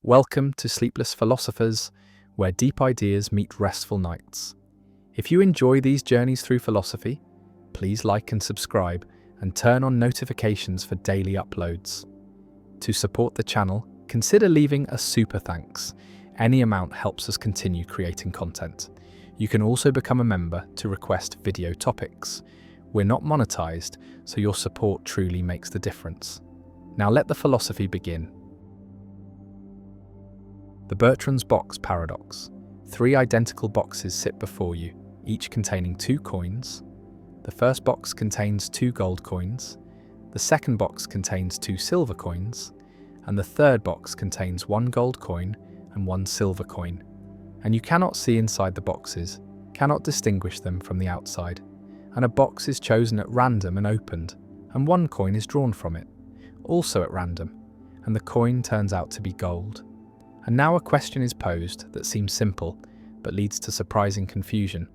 Welcome to Sleepless Philosophers, where deep ideas meet restful nights. If you enjoy these journeys through philosophy, please like and subscribe and turn on notifications for daily uploads. To support the channel, consider leaving a super thanks. Any amount helps us continue creating content. You can also become a member to request video topics. We're not monetized, so your support truly makes the difference. Now let the philosophy begin. The Bertrand's box paradox. 3 identical boxes sit before you, each containing 2 coins. The first box contains 2 gold coins, the second box contains 2 silver coins, and the third box contains 1 gold coin and 1 silver coin. And you cannot see inside the boxes, cannot distinguish them from the outside. And a box is chosen at random and opened, and 1 coin is drawn from it, also at random, and the coin turns out to be gold. And now a question is posed that seems simple, but leads to surprising confusion.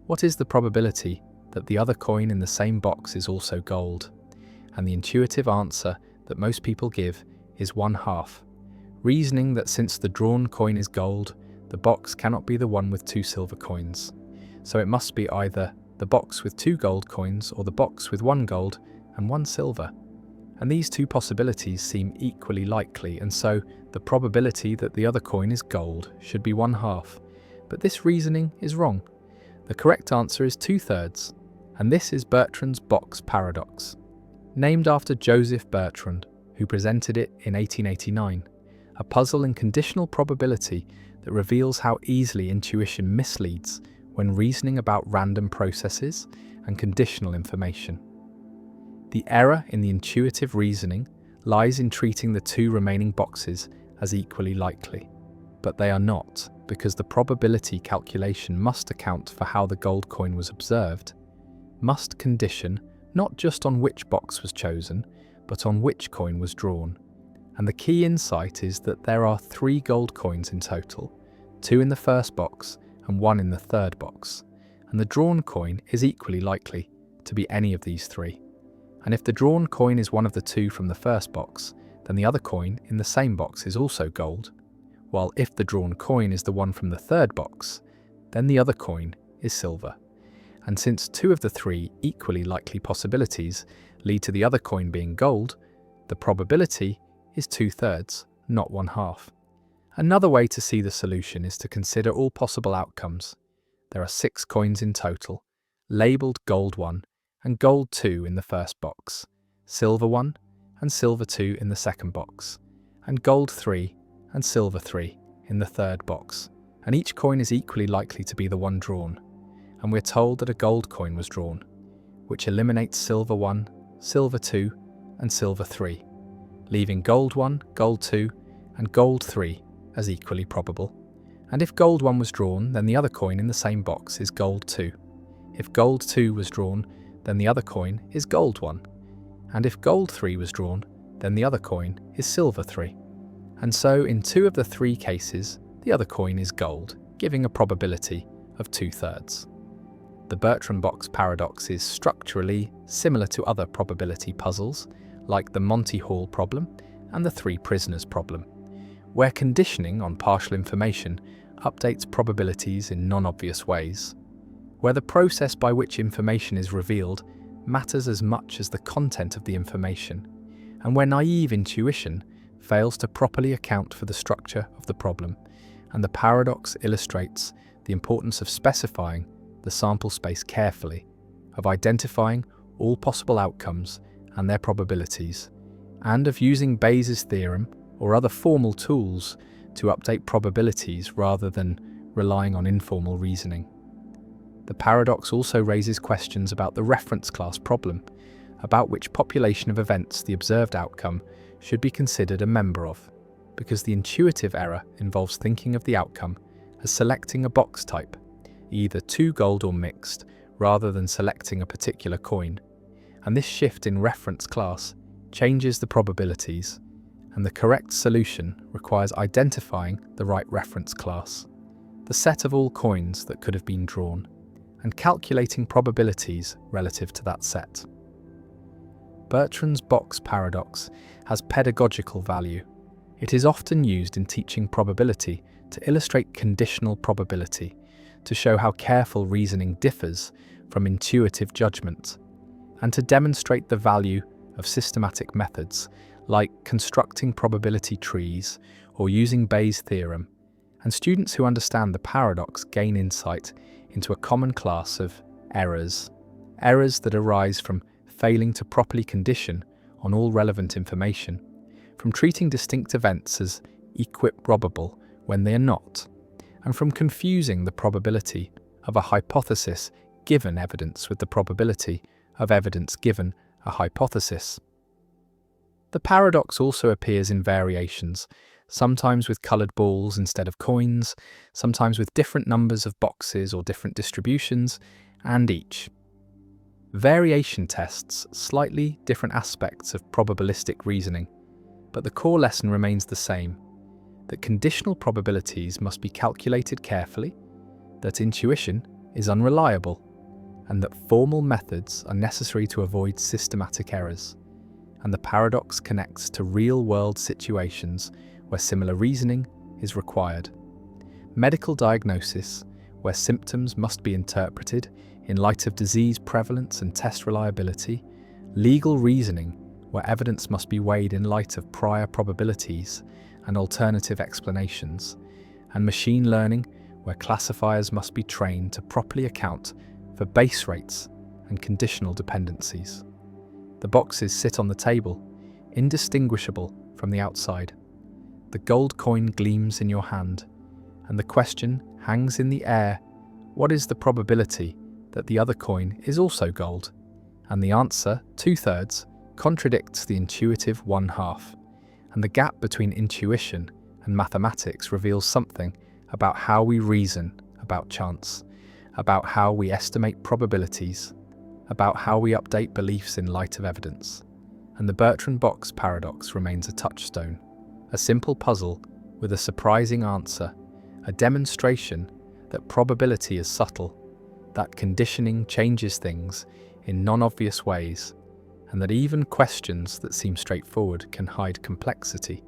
What is the probability that the other coin in the same box is also gold? And the intuitive answer that most people give is 1/2, reasoning that since the drawn coin is gold, the box cannot be the one with 2 silver coins. So it must be either the box with 2 gold coins or the box with 1 gold and 1 silver. And these 2 possibilities seem equally likely, and so the probability that the other coin is gold should be 1/2. But this reasoning is wrong. The correct answer is 2/3, and this is Bertrand's box paradox, named after Joseph Bertrand, who presented it in 1889, a puzzle in conditional probability that reveals how easily intuition misleads when reasoning about random processes and conditional information. The error in the intuitive reasoning lies in treating the 2 remaining boxes as equally likely. But they are not, because the probability calculation must account for how the gold coin was observed, must condition not just on which box was chosen, but on which coin was drawn. And the key insight is that there are 3 gold coins in total, 2 in the first box and 1 in the third box, and the drawn coin is equally likely to be any of these 3. And if the drawn coin is one of the 2 from the first box, then the other coin in the same box is also gold, while if the drawn coin is the one from the third box, then the other coin is silver. And since 2 of the 3 equally likely possibilities lead to the other coin being gold, the probability is 2/3, not 1/2. Another way to see the solution is to consider all possible outcomes. There are 6 coins in total, labelled gold 1 and gold 2 in the first box, silver 1 and silver 2 in the second box, and gold 3 and silver 3 in the third box, and each coin is equally likely to be the one drawn, and we're told that a gold coin was drawn, which eliminates silver 1, silver 2 and silver 3, leaving gold 1, gold 2 and gold 3 as equally probable. And if gold 1 was drawn, then the other coin in the same box is gold 2. If gold 2 was drawn, then the other coin is gold 1. And if gold 3 was drawn, then the other coin is silver 3. And so in 2 of the 3 cases, the other coin is gold, giving a probability of 2/3. The Bertrand box paradox is structurally similar to other probability puzzles, like the Monty Hall problem and the 3 prisoners problem, where conditioning on partial information updates probabilities in non-obvious ways, where the process by which information is revealed matters as much as the content of the information, and where naive intuition fails to properly account for the structure of the problem. And the paradox illustrates the importance of specifying the sample space carefully, of identifying all possible outcomes and their probabilities, and of using Bayes' theorem or other formal tools to update probabilities rather than relying on informal reasoning. The paradox also raises questions about the reference class problem, about which population of events the observed outcome should be considered a member of, because the intuitive error involves thinking of the outcome as selecting a box type, either 2 gold or mixed, rather than selecting a particular coin. And this shift in reference class changes the probabilities, and the correct solution requires identifying the right reference class, the set of all coins that could have been drawn, and calculating probabilities relative to that set. Bertrand's box paradox has pedagogical value. It is often used in teaching probability to illustrate conditional probability, to show how careful reasoning differs from intuitive judgment, and to demonstrate the value of systematic methods like constructing probability trees or using Bayes' theorem. And students who understand the paradox gain insight into a common class of errors that arise from failing to properly condition on all relevant information, from treating distinct events as equiprobable when they are not, and from confusing the probability of a hypothesis given evidence with the probability of evidence given a hypothesis. The paradox also appears in variations, sometimes with coloured balls instead of coins, sometimes with different numbers of boxes or different distributions, and each. Variation tests slightly different aspects of probabilistic reasoning, but the core lesson remains the same, that conditional probabilities must be calculated carefully, that intuition is unreliable, and that formal methods are necessary to avoid systematic errors. And the paradox connects to real-world situations where similar reasoning is required. Medical diagnosis, where symptoms must be interpreted in light of disease prevalence and test reliability. Legal reasoning, where evidence must be weighed in light of prior probabilities and alternative explanations. And machine learning, where classifiers must be trained to properly account for base rates and conditional dependencies. The boxes sit on the table, indistinguishable from the outside. The gold coin gleams in your hand, and the question hangs in the air: what is the probability that the other coin is also gold? And the answer, 2/3, contradicts the intuitive 1/2. And the gap between intuition and mathematics reveals something about how we reason about chance, about how we estimate probabilities, about how we update beliefs in light of evidence. And the Bertrand box paradox remains a touchstone, a simple puzzle with a surprising answer, a demonstration that probability is subtle, that conditioning changes things in non-obvious ways, and that even questions that seem straightforward can hide complexity,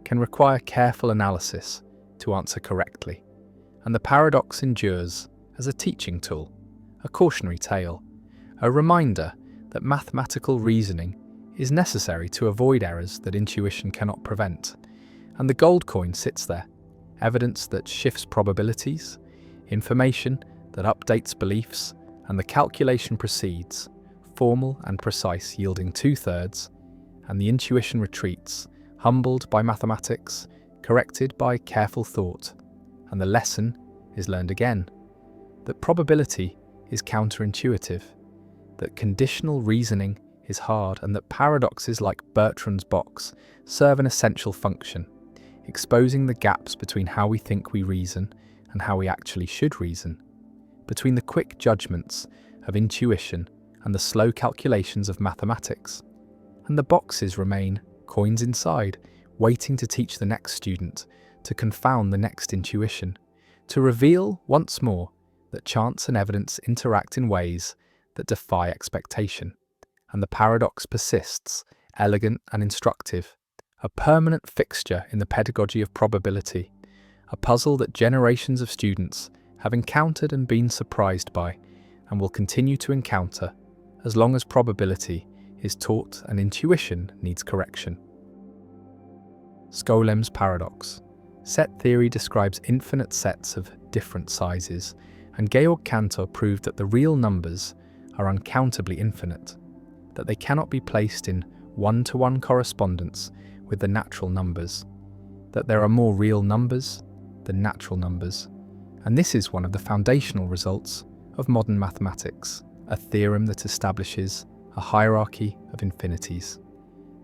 can require careful analysis to answer correctly. And the paradox endures as a teaching tool, a cautionary tale, a reminder that mathematical reasoning is necessary to avoid errors that intuition cannot prevent. And the gold coin sits there, evidence that shifts probabilities, information that updates beliefs, and the calculation proceeds, formal and precise, yielding 2/3, and the intuition retreats, humbled by mathematics, corrected by careful thought. And the lesson is learned again, that probability is counterintuitive, that conditional reasoning is hard, and that paradoxes like Bertrand's box serve an essential function, exposing the gaps between how we think we reason and how we actually should reason, between the quick judgments of intuition and the slow calculations of mathematics. And the boxes remain coins inside, waiting to teach the next student, to confound the next intuition, to reveal once more that chance and evidence interact in ways that defy expectation. And the paradox persists, elegant and instructive, a permanent fixture in the pedagogy of probability, a puzzle that generations of students have encountered and been surprised by, and will continue to encounter as long as probability is taught and intuition needs correction. Skolem's paradox. Set theory describes infinite sets of different sizes, and Georg Cantor proved that the real numbers are uncountably infinite, that they cannot be placed in one-to-one correspondence with the natural numbers, that there are more real numbers than natural numbers. And this is one of the foundational results of modern mathematics, a theorem that establishes a hierarchy of infinities.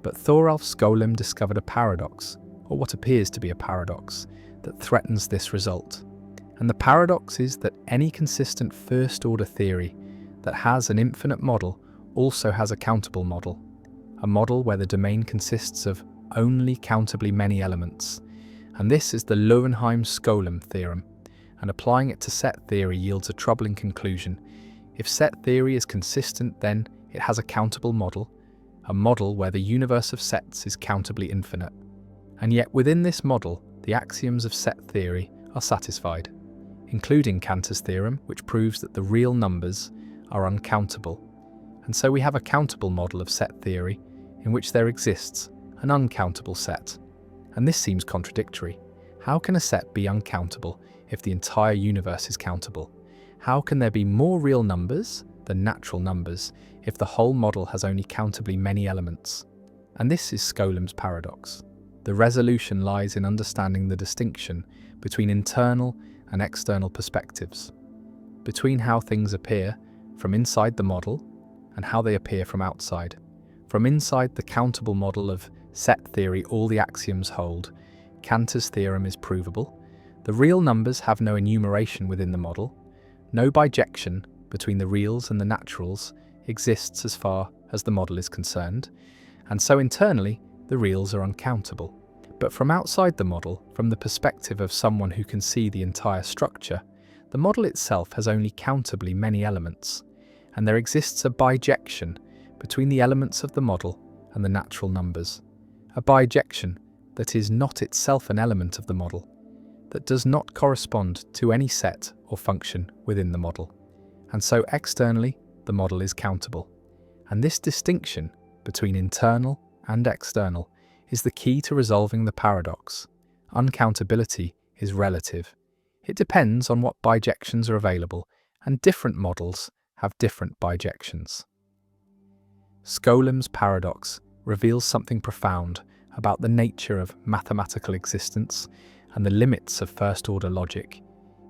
But Thoralf Skolem discovered a paradox, or what appears to be a paradox, that threatens this result. And the paradox is that any consistent first-order theory that has an infinite model also has a countable model, a model where the domain consists of only countably many elements. And this is the Löwenheim-Skolem theorem, and applying it to set theory yields a troubling conclusion. If set theory is consistent, then it has a countable model, a model where the universe of sets is countably infinite. And yet within this model, the axioms of set theory are satisfied, including Cantor's theorem, which proves that the real numbers are uncountable. And so we have a countable model of set theory in which there exists an uncountable set. And this seems contradictory. How can a set be uncountable if the entire universe is countable? How can there be more real numbers than natural numbers if the whole model has only countably many elements? And this is Skolем's paradox. The resolution lies in understanding the distinction between internal and external perspectives, between how things appear from inside the model and how they appear from outside. From inside the countable model of set theory, all the axioms hold. Cantor's theorem is provable. The real numbers have no enumeration within the model. No bijection between the reals and the naturals exists as far as the model is concerned. And so internally, the reals are uncountable. But from outside the model, from the perspective of someone who can see the entire structure, the model itself has only countably many elements, and there exists a bijection between the elements of the model and the natural numbers. A bijection that is not itself an element of the model, that does not correspond to any set or function within the model. And so externally, the model is countable. And this distinction between internal and external is the key to resolving the paradox. Uncountability is relative. It depends on what bijections are available, and different models have different bijections. Skolем's paradox reveals something profound about the nature of mathematical existence and the limits of first-order logic.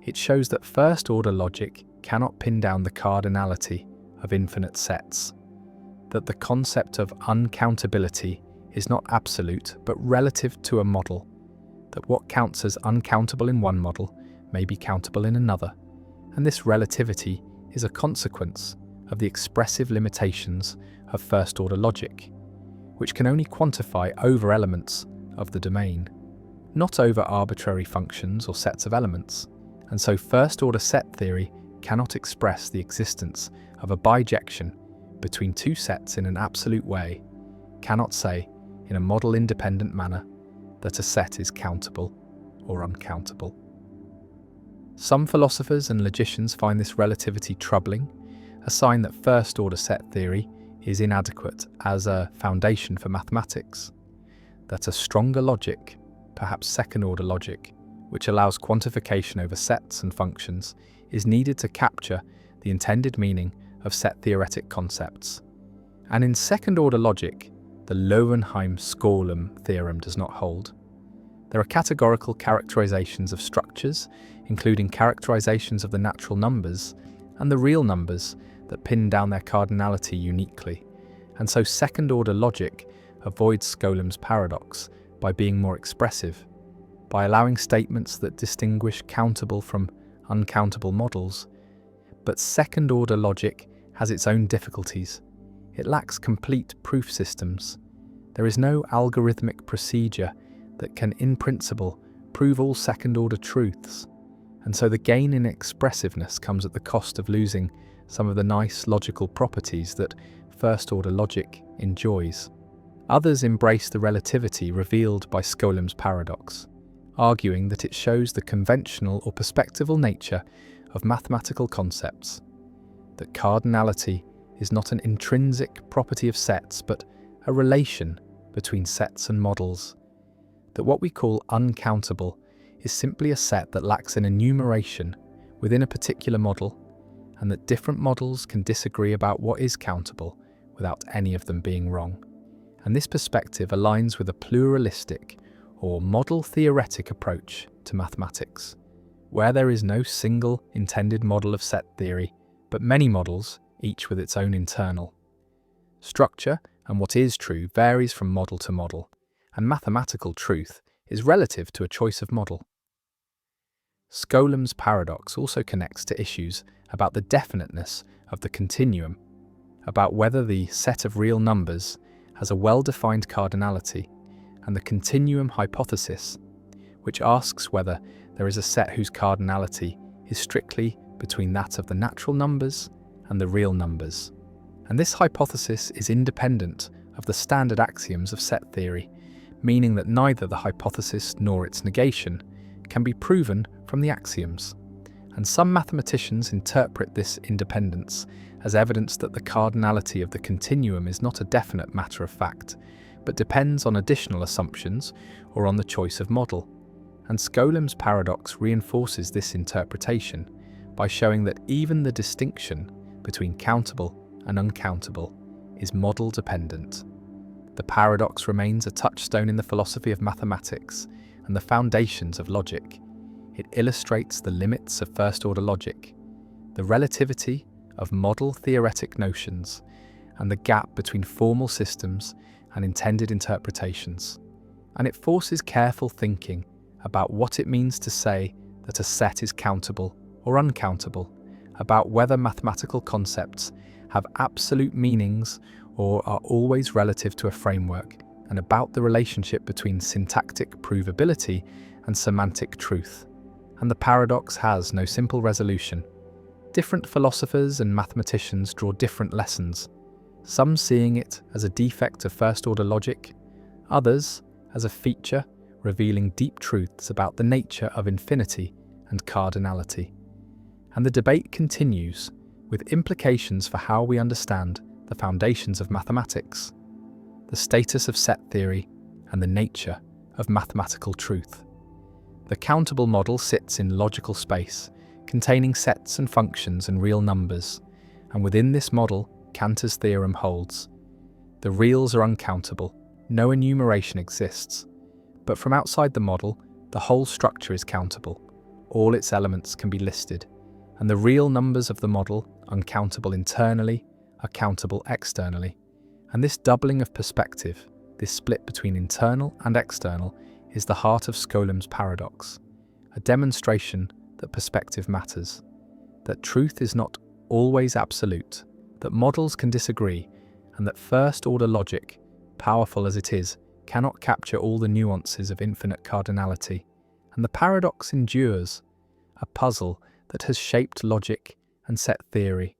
It shows that first-order logic cannot pin down the cardinality of infinite sets, that the concept of uncountability is not absolute but relative to a model, that what counts as uncountable in one model may be countable in another, and this relativity is a consequence of the expressive limitations of first-order logic, which can only quantify over elements of the domain, not over arbitrary functions or sets of elements. And so first-order set theory cannot express the existence of a bijection between two sets in an absolute way, cannot say, in a model-independent manner, that a set is countable or uncountable. Some philosophers and logicians find this relativity troubling, a sign that first-order set theory is inadequate as a foundation for mathematics, that a stronger logic, perhaps second-order logic, which allows quantification over sets and functions, is needed to capture the intended meaning of set-theoretic concepts. And in second-order logic, the Löwenheim-Skolem theorem does not hold. There are categorical characterizations of structures, including characterizations of the natural numbers and the real numbers that pin down their cardinality uniquely. And so second-order logic avoids Skolem's paradox by being more expressive, by allowing statements that distinguish countable from uncountable models. But second-order logic has its own difficulties. It lacks complete proof systems. There is no algorithmic procedure that can, in principle, prove all second-order truths. And so the gain in expressiveness comes at the cost of losing some of the nice logical properties that first-order logic enjoys. Others embrace the relativity revealed by Skolem's paradox, arguing that it shows the conventional or perspectival nature of mathematical concepts, that cardinality is not an intrinsic property of sets, but a relation between sets and models, that what we call uncountable is simply a set that lacks an enumeration within a particular model, and that different models can disagree about what is countable without any of them being wrong. And this perspective aligns with a pluralistic or model-theoretic approach to mathematics, where there is no single intended model of set theory, but many models, each with its own internal structure, and what is true varies from model to model, and mathematical truth is relative to a choice of model. Skolem's paradox also connects to issues about the definiteness of the continuum, about whether the set of real numbers has a well-defined cardinality, and the continuum hypothesis, which asks whether there is a set whose cardinality is strictly between that of the natural numbers and the real numbers. And this hypothesis is independent of the standard axioms of set theory, meaning that neither the hypothesis nor its negation can be proven from the axioms. And some mathematicians interpret this independence as evidence that the cardinality of the continuum is not a definite matter of fact, but depends on additional assumptions or on the choice of model. And Skolem's paradox reinforces this interpretation by showing that even the distinction between countable and uncountable is model dependent. The paradox remains a touchstone in the philosophy of mathematics and the foundations of logic. It illustrates the limits of first-order logic, the relativity of model theoretic notions, and the gap between formal systems and intended interpretations. And it forces careful thinking about what it means to say that a set is countable or uncountable, about whether mathematical concepts have absolute meanings or are always relative to a framework, and about the relationship between syntactic provability and semantic truth. And the paradox has no simple resolution. Different philosophers and mathematicians draw different lessons, some seeing it as a defect of first-order logic, others as a feature revealing deep truths about the nature of infinity and cardinality. And the debate continues, with implications for how we understand the foundations of mathematics, the status of set theory, and the nature of mathematical truth. The countable model sits in logical space, containing sets and functions and real numbers, and within this model, Cantor's theorem holds. The reals are uncountable, no enumeration exists, but from outside the model, the whole structure is countable. All its elements can be listed, and the real numbers of the model, uncountable internally, are countable externally. And this doubling of perspective, this split between internal and external, is the heart of Skolem's paradox, a demonstration that perspective matters, that truth is not always absolute, that models can disagree, and that first-order logic, powerful as it is, cannot capture all the nuances of infinite cardinality. And the paradox endures, a puzzle that has shaped logic and set theory,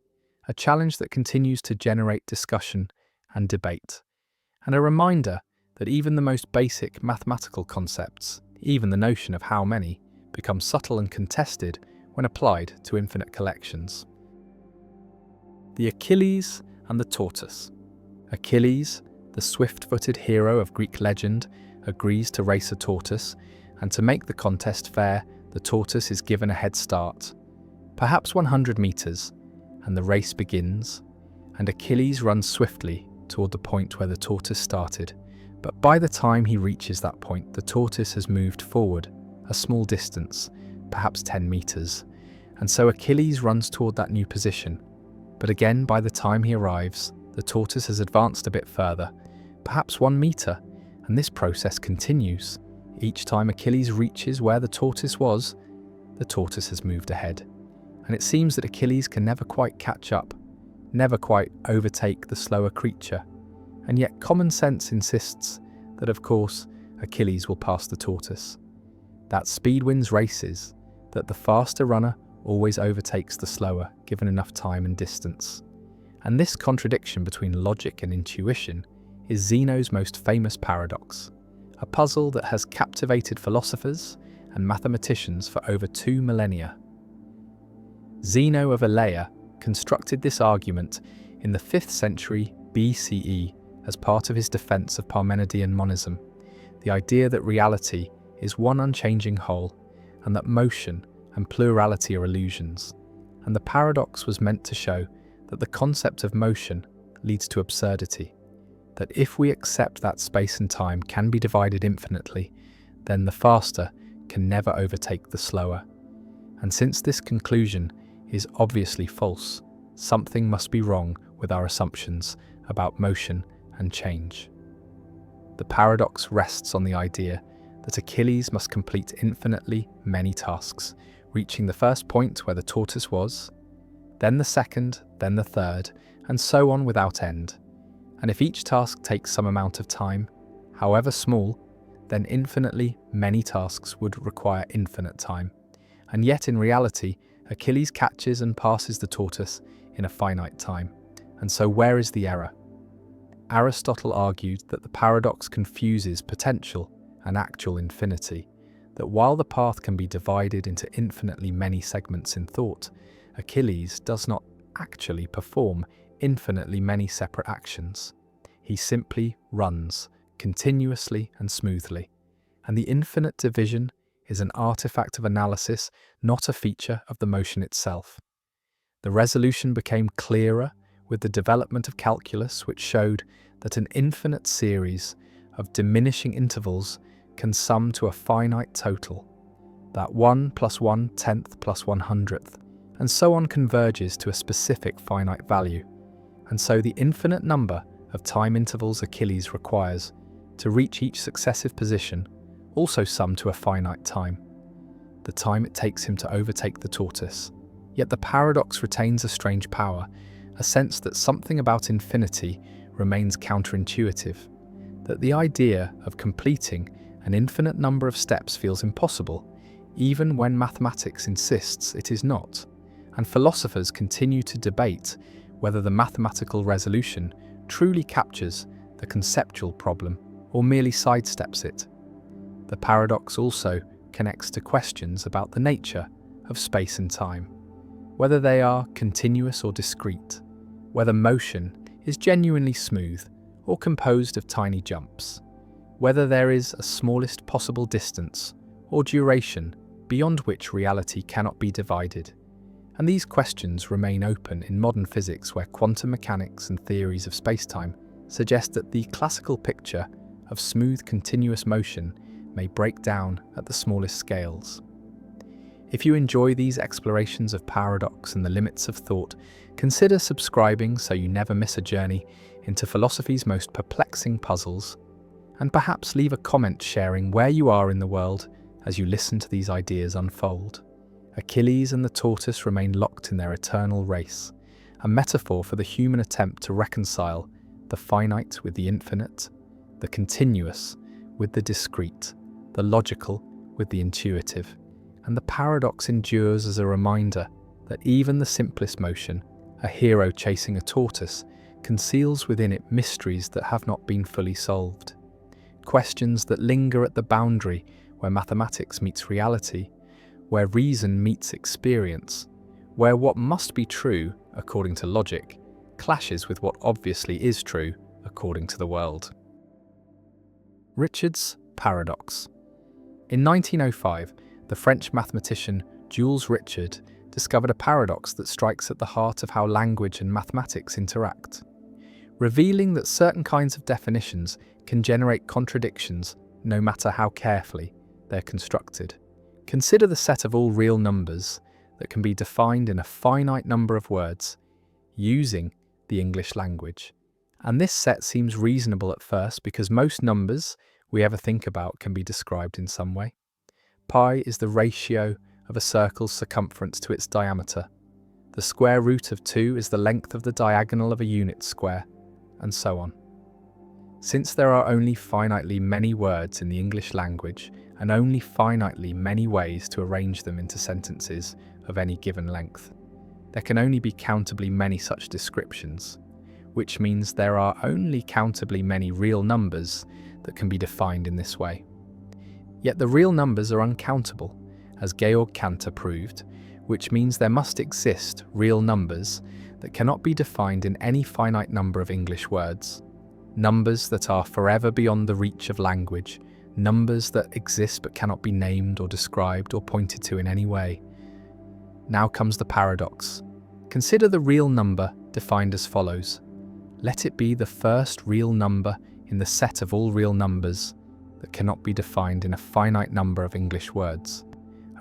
a challenge that continues to generate discussion and debate, and a reminder that even the most basic mathematical concepts, even the notion of how many, become subtle and contested when applied to infinite collections. The Achilles and the tortoise. Achilles, the swift-footed hero of Greek legend, agrees to race a tortoise, and to make the contest fair, the tortoise is given a head start, perhaps 100 meters, and the race begins, and Achilles runs swiftly toward the point where the tortoise started. But by the time he reaches that point, the tortoise has moved forward a small distance, perhaps 10 meters, and so Achilles runs toward that new position. But again, by the time he arrives, the tortoise has advanced a bit further, perhaps 1 meter, and this process continues. Each time Achilles reaches where the tortoise was, the tortoise has moved ahead. And it seems that Achilles can never quite catch up, never quite overtake the slower creature. And yet common sense insists that, of course, Achilles will pass the tortoise. That speed wins races, that the faster runner always overtakes the slower, given enough time and distance. And this contradiction between logic and intuition is Zeno's most famous paradox, a puzzle that has captivated philosophers and mathematicians for over 2 millennia. Zeno of Elea constructed this argument in the 5th century BCE as part of his defense of Parmenidean monism, the idea that reality is one unchanging whole, and that motion and plurality are illusions. And the paradox was meant to show that the concept of motion leads to absurdity, that if we accept that space and time can be divided infinitely, then the faster can never overtake the slower. And since this conclusion is obviously false, something must be wrong with our assumptions about motion and change. The paradox rests on the idea that Achilles must complete infinitely many tasks, reaching the first point where the tortoise was, then the second, then the third, and so on without end. And if each task takes some amount of time, however small, then infinitely many tasks would require infinite time. And yet in reality, Achilles catches and passes the tortoise in a finite time. And so where is the error? Aristotle argued that the paradox confuses potential and actual infinity, that while the path can be divided into infinitely many segments in thought, Achilles does not actually perform infinitely many separate actions. He simply runs continuously and smoothly, and the infinite division is an artifact of analysis, not a feature of the motion itself. The resolution became clearer with the development of calculus, which showed that an infinite series of diminishing intervals can sum to a finite total, that 1 + 1/10 + 100th, and so on converges to a specific finite value. And so the infinite number of time intervals Achilles requires to reach each successive position also sum to a finite time, the time it takes him to overtake the tortoise. Yet the paradox retains a strange power, a sense that something about infinity remains counterintuitive, that the idea of completing an infinite number of steps feels impossible, even when mathematics insists it is not, and philosophers continue to debate whether the mathematical resolution truly captures the conceptual problem or merely sidesteps it. The paradox also connects to questions about the nature of space and time, whether they are continuous or discrete, whether motion is genuinely smooth or composed of tiny jumps, whether there is a smallest possible distance or duration beyond which reality cannot be divided. And these questions remain open in modern physics, where quantum mechanics and theories of spacetime suggest that the classical picture of smooth continuous motion may break down at the smallest scales. If you enjoy these explorations of paradox and the limits of thought, consider subscribing so you never miss a journey into philosophy's most perplexing puzzles, and perhaps leave a comment sharing where you are in the world as you listen to these ideas unfold. Achilles and the tortoise remain locked in their eternal race, a metaphor for the human attempt to reconcile the finite with the infinite, the continuous with the discrete, the logical with the intuitive. And the paradox endures as a reminder that even the simplest motion, a hero chasing a tortoise, conceals within it mysteries that have not been fully solved. Questions that linger at the boundary where mathematics meets reality, where reason meets experience, where what must be true, according to logic, clashes with what obviously is true, according to the world. Richard's paradox. In 1905, the French mathematician Jules Richard discovered a paradox that strikes at the heart of how language and mathematics interact, revealing that certain kinds of definitions can generate contradictions no matter how carefully they're constructed. Consider the set of all real numbers that can be defined in a finite number of words using the English language. And this set seems reasonable at first because most numbers we ever think about can be described in some way. Pi is the ratio of a circle's circumference to its diameter. The square root of 2 is the length of the diagonal of a unit square, and so on. Since there are only finitely many words in the English language and only finitely many ways to arrange them into sentences of any given length, there can only be countably many such descriptions, which means there are only countably many real numbers that can be defined in this way. Yet the real numbers are uncountable, as Georg Cantor proved, which means there must exist real numbers that cannot be defined in any finite number of English words, numbers that are forever beyond the reach of language, numbers that exist but cannot be named or described or pointed to in any way. Now comes the paradox. Consider the real number defined as follows. Let it be the first real number in the set of all real numbers that cannot be defined in a finite number of English words,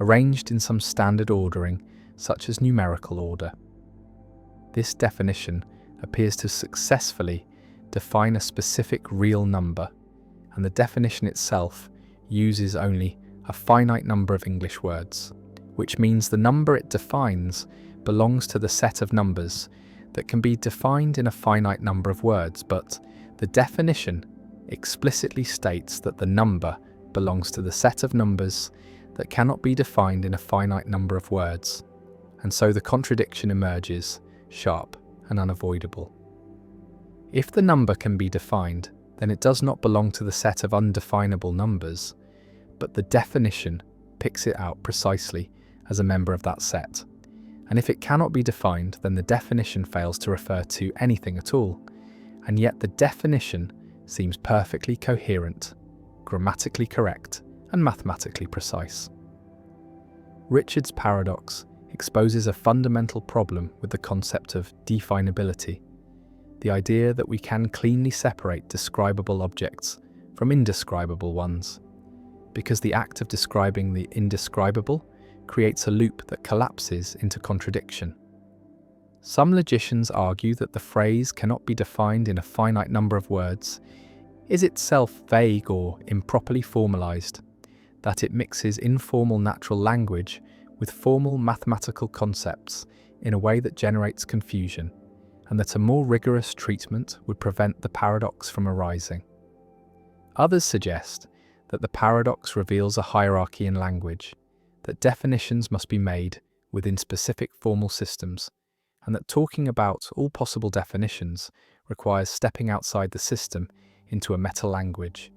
arranged in some standard ordering, such as numerical order. This definition appears to successfully define a specific real number, and the definition itself uses only a finite number of English words, which means the number it defines belongs to the set of numbers that can be defined in a finite number of words, but the definition explicitly states that the number belongs to the set of numbers that cannot be defined in a finite number of words, and so the contradiction emerges, sharp and unavoidable. If the number can be defined, then it does not belong to the set of undefinable numbers, but the definition picks it out precisely as a member of that set. And if it cannot be defined, then the definition fails to refer to anything at all, and yet the definition seems perfectly coherent, grammatically correct, and mathematically precise. Richard's paradox exposes a fundamental problem with the concept of definability, the idea that we can cleanly separate describable objects from indescribable ones, because the act of describing the indescribable creates a loop that collapses into contradiction. Some logicians argue that the phrase cannot be defined in a finite number of words is itself vague or improperly formalized, that it mixes informal natural language with formal mathematical concepts in a way that generates confusion, and that a more rigorous treatment would prevent the paradox from arising. Others suggest that the paradox reveals a hierarchy in language, that definitions must be made within specific formal systems, and that talking about all possible definitions requires stepping outside the system into a meta-language,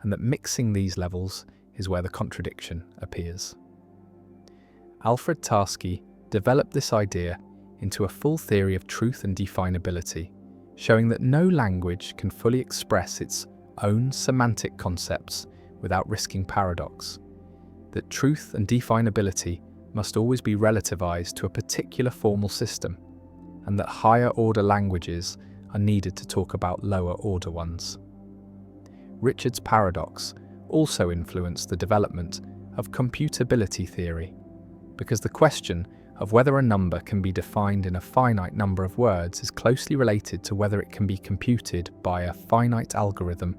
and that mixing these levels is where the contradiction appears. Alfred Tarski developed this idea into a full theory of truth and definability, showing that no language can fully express its own semantic concepts without risking paradox, that truth and definability must always be relativized to a particular formal system, and that higher-order languages are needed to talk about lower-order ones. Richard's paradox also influenced the development of computability theory, because the question of whether a number can be defined in a finite number of words is closely related to whether it can be computed by a finite algorithm,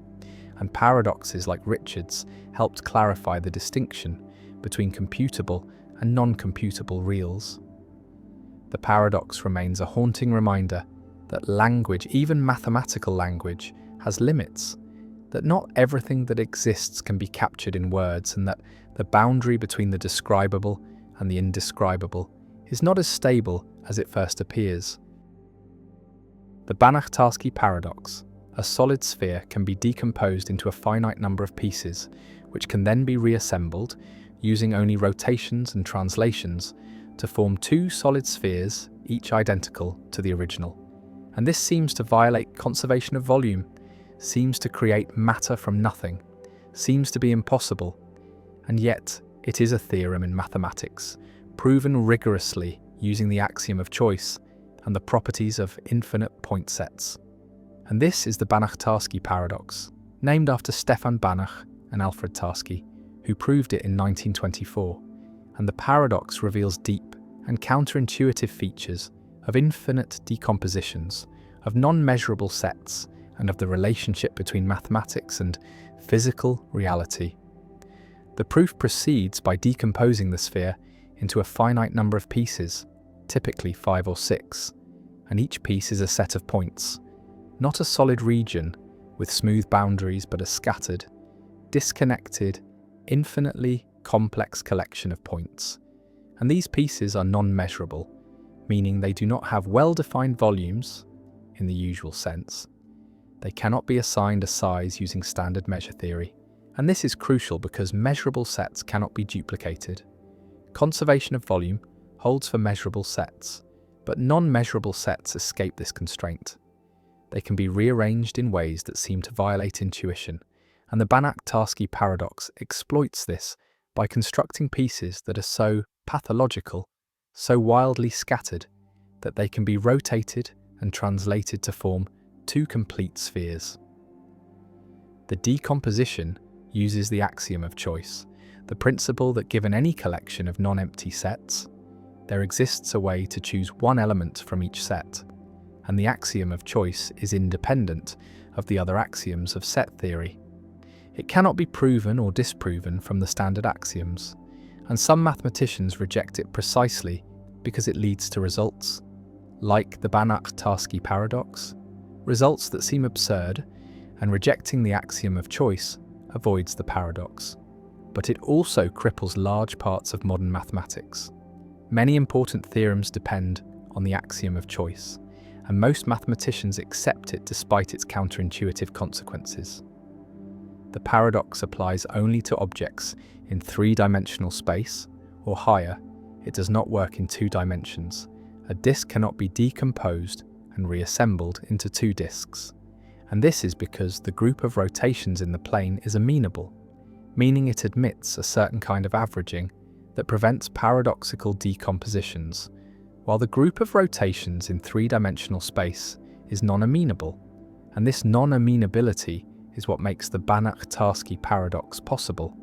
and paradoxes like Richard's helped clarify the distinction between computable and non-computable reals. The paradox remains a haunting reminder that language, even mathematical language, has limits, that not everything that exists can be captured in words, and that the boundary between the describable and the indescribable is not as stable as it first appears. The Banach-Tarski paradox: a solid sphere can be decomposed into a finite number of pieces, which can then be reassembled using only rotations and translations to form two solid spheres, each identical to the original. And this seems to violate conservation of volume, seems to create matter from nothing, seems to be impossible, and yet it is a theorem in mathematics, proven rigorously using the axiom of choice and the properties of infinite point sets. And this is the Banach-Tarski paradox, named after Stefan Banach and Alfred Tarski, who proved it in 1924. And the paradox reveals deep and counterintuitive features of infinite decompositions, of non-measurable sets, and of the relationship between mathematics and physical reality. The proof proceeds by decomposing the sphere into a finite number of pieces, typically 5 or 6, and each piece is a set of points, not a solid region with smooth boundaries, but a scattered, disconnected, infinitely complex collection of points. And these pieces are non-measurable, meaning they do not have well-defined volumes in the usual sense. They cannot be assigned a size using standard measure theory, and this is crucial because measurable sets cannot be duplicated. Conservation of volume holds for measurable sets, but non-measurable sets escape this constraint. They can be rearranged in ways that seem to violate intuition, and the Banach-Tarski paradox exploits this by constructing pieces that are so pathological, so wildly scattered, that they can be rotated and translated to form two complete spheres. The decomposition uses the axiom of choice, the principle that given any collection of non-empty sets, there exists a way to choose one element from each set, and the axiom of choice is independent of the other axioms of set theory. It cannot be proven or disproven from the standard axioms, and some mathematicians reject it precisely because it leads to results, like the Banach-Tarski paradox, results that seem absurd, and rejecting the axiom of choice avoids the paradox. But it also cripples large parts of modern mathematics. Many important theorems depend on the axiom of choice, and most mathematicians accept it despite its counterintuitive consequences. The paradox applies only to objects in three-dimensional space, or higher. It does not work in 2 dimensions. A disk cannot be decomposed and reassembled into 2 disks. And this is because the group of rotations in the plane is amenable, meaning it admits a certain kind of averaging that prevents paradoxical decompositions, while the group of rotations in 3-dimensional space is non-amenable, and this non-amenability is what makes the Banach-Tarski paradox possible.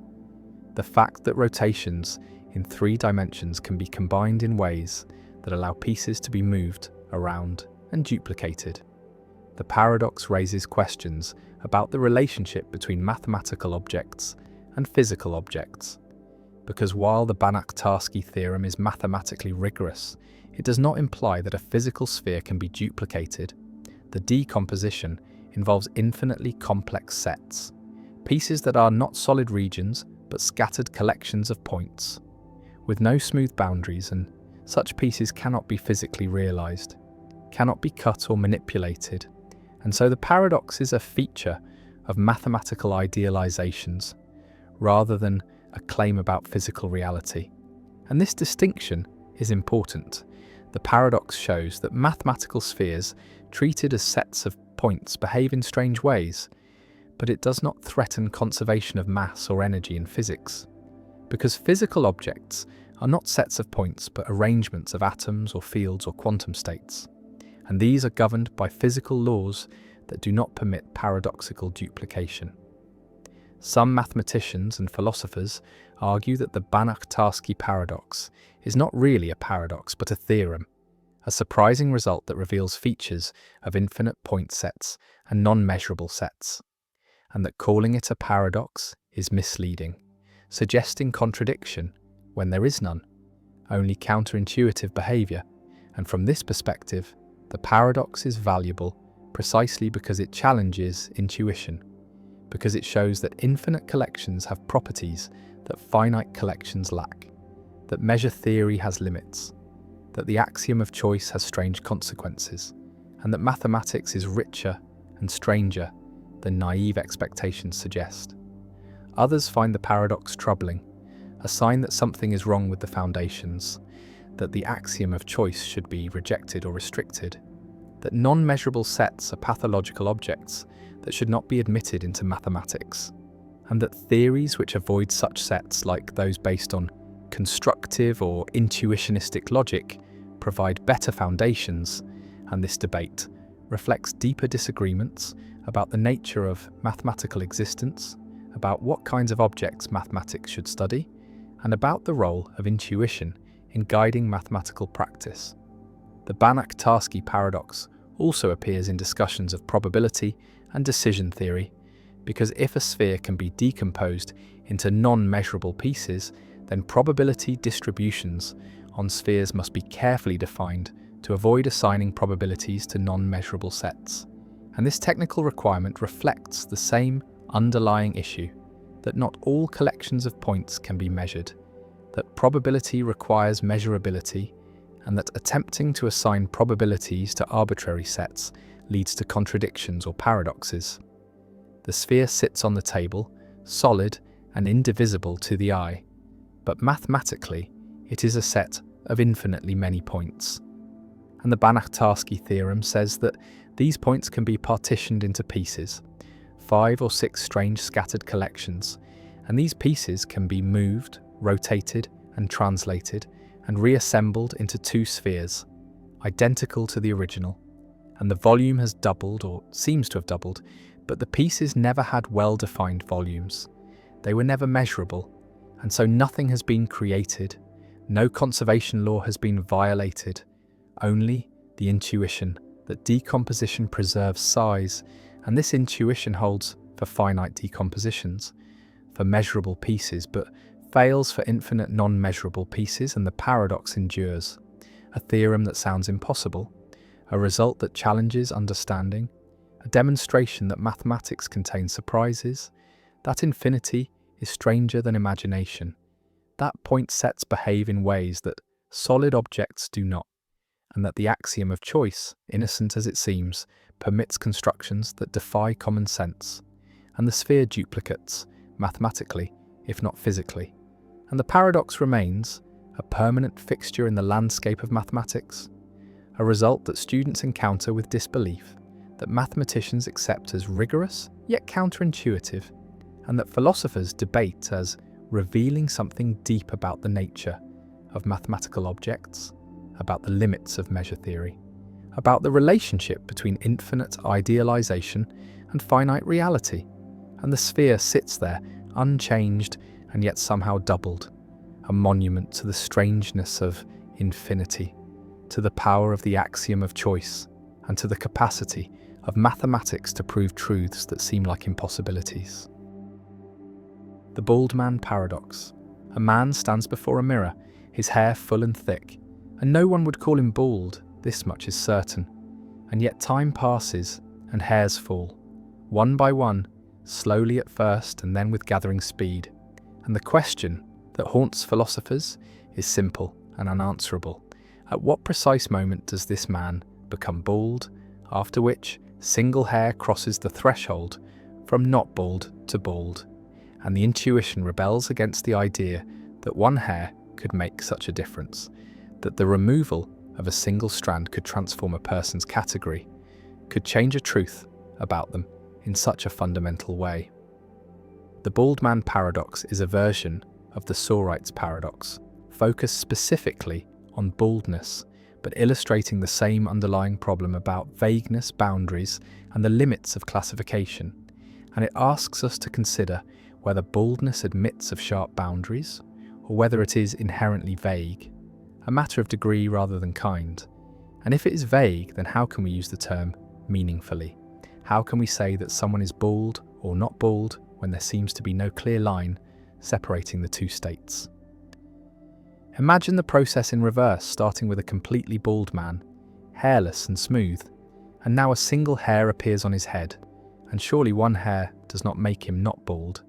The fact that rotations in 3 dimensions can be combined in ways that allow pieces to be moved around and duplicated. The paradox raises questions about the relationship between mathematical objects and physical objects, because while the Banach-Tarski theorem is mathematically rigorous, it does not imply that a physical sphere can be duplicated. The decomposition involves infinitely complex sets, pieces that are not solid regions but scattered collections of points, with no smooth boundaries, and such pieces cannot be physically realized, cannot be cut or manipulated, and so the paradox is a feature of mathematical idealizations rather than a claim about physical reality. And this distinction is important. The paradox shows that mathematical spheres treated as sets of points behave in strange ways, but it does not threaten conservation of mass or energy in physics, because physical objects are not sets of points but arrangements of atoms or fields or quantum states, and these are governed by physical laws that do not permit paradoxical duplication. Some mathematicians and philosophers argue that the Banach-Tarski paradox is not really a paradox but a theorem, a surprising result that reveals features of infinite point sets and non-measurable sets, and that calling it a paradox is misleading, suggesting contradiction when there is none, only counterintuitive behavior. And from this perspective, the paradox is valuable precisely because it challenges intuition, because it shows that infinite collections have properties that finite collections lack, that measure theory has limits, that the axiom of choice has strange consequences, and that mathematics is richer and stranger than naive expectations suggest. Others find the paradox troubling, a sign that something is wrong with the foundations, that the axiom of choice should be rejected or restricted, that non-measurable sets are pathological objects that should not be admitted into mathematics, and that theories which avoid such sets, like those based on constructive or intuitionistic logic, provide better foundations. And this debate reflects deeper disagreements about the nature of mathematical existence, about what kinds of objects mathematics should study, and about the role of intuition in guiding mathematical practice. The Banach-Tarski paradox also appears in discussions of probability and decision theory, because if a sphere can be decomposed into non-measurable pieces, then probability distributions on spheres must be carefully defined to avoid assigning probabilities to non-measurable sets. And this technical requirement reflects the same underlying issue, that not all collections of points can be measured, that probability requires measurability, and that attempting to assign probabilities to arbitrary sets leads to contradictions or paradoxes. The sphere sits on the table, solid and indivisible to the eye, but mathematically it is a set of infinitely many points. And the Banach-Tarski theorem says that these points can be partitioned into pieces, 5 or 6 strange scattered collections, and these pieces can be moved, rotated and translated and reassembled into 2 spheres, identical to the original, and the volume has doubled or seems to have doubled, but the pieces never had well-defined volumes. They were never measurable, and so nothing has been created, no conservation law has been violated, only the intuition that decomposition preserves size, and this intuition holds for finite decompositions, for measurable pieces, but fails for infinite non-measurable pieces, and the paradox endures. A theorem that sounds impossible, a result that challenges understanding, a demonstration that mathematics contains surprises, that infinity is stranger than imagination, that point sets behave in ways that solid objects do not, and that the axiom of choice, innocent as it seems, permits constructions that defy common sense, and the sphere duplicates, mathematically, if not physically. And the paradox remains, a permanent fixture in the landscape of mathematics, a result that students encounter with disbelief, that mathematicians accept as rigorous yet counterintuitive, and that philosophers debate as revealing something deep about the nature of mathematical objects, about the limits of measure theory, about the relationship between infinite idealization and finite reality. And the sphere sits there, unchanged and yet somehow doubled, a monument to the strangeness of infinity, to the power of the axiom of choice, and to the capacity of mathematics to prove truths that seem like impossibilities. The bald man paradox. A man stands before a mirror, his hair full and thick, and no one would call him bald, this much is certain. And yet time passes, and hairs fall, one by one, slowly at first and then with gathering speed. And the question that haunts philosophers is simple and unanswerable. At what precise moment does this man become bald, after which single hair crosses the threshold from not bald to bald? And the intuition rebels against the idea that one hair could make such a difference, that the removal of a single strand could transform a person's category, could change a truth about them in such a fundamental way. The bald man paradox is a version of the Sorites paradox, focused specifically on baldness, but illustrating the same underlying problem about vagueness, boundaries, and the limits of classification. And it asks us to consider whether baldness admits of sharp boundaries, or whether it is inherently vague, a matter of degree rather than kind. And if it is vague, then how can we use the term meaningfully? How can we say that someone is bald or not bald when there seems to be no clear line separating the two states? Imagine the process in reverse, starting with a completely bald man, hairless and smooth, and now a single hair appears on his head, and surely one hair does not make him not bald.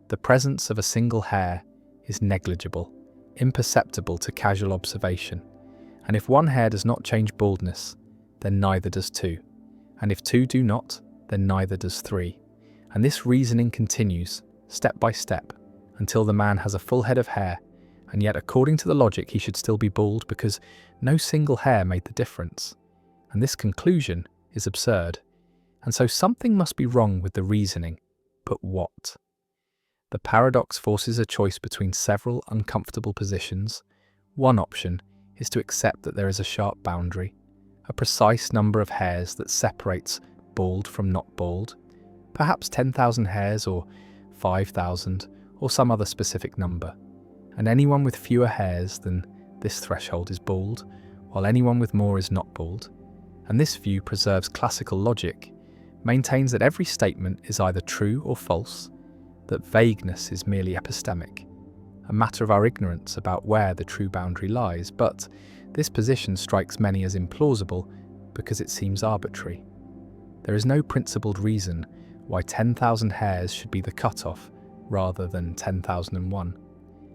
The presence of a single hair is negligible, imperceptible to casual observation, and if one hair does not change baldness, then neither does two, and if two do not, then neither does three. And this reasoning continues, step by step, until the man has a full head of hair, and yet according to the logic he should still be bald because no single hair made the difference. And this conclusion is absurd, and so something must be wrong with the reasoning. But what? The paradox forces a choice between several uncomfortable positions. One option is to accept that there is a sharp boundary, a precise number of hairs that separates bald from not bald, perhaps 10,000 hairs or 5,000 or some other specific number. And anyone with fewer hairs than this threshold is bald, while anyone with more is not bald. And this view preserves classical logic, maintains that every statement is either true or false, that vagueness is merely epistemic, a matter of our ignorance about where the true boundary lies. But this position strikes many as implausible because it seems arbitrary. There is no principled reason why 10,000 hairs should be the cutoff rather than 10,001,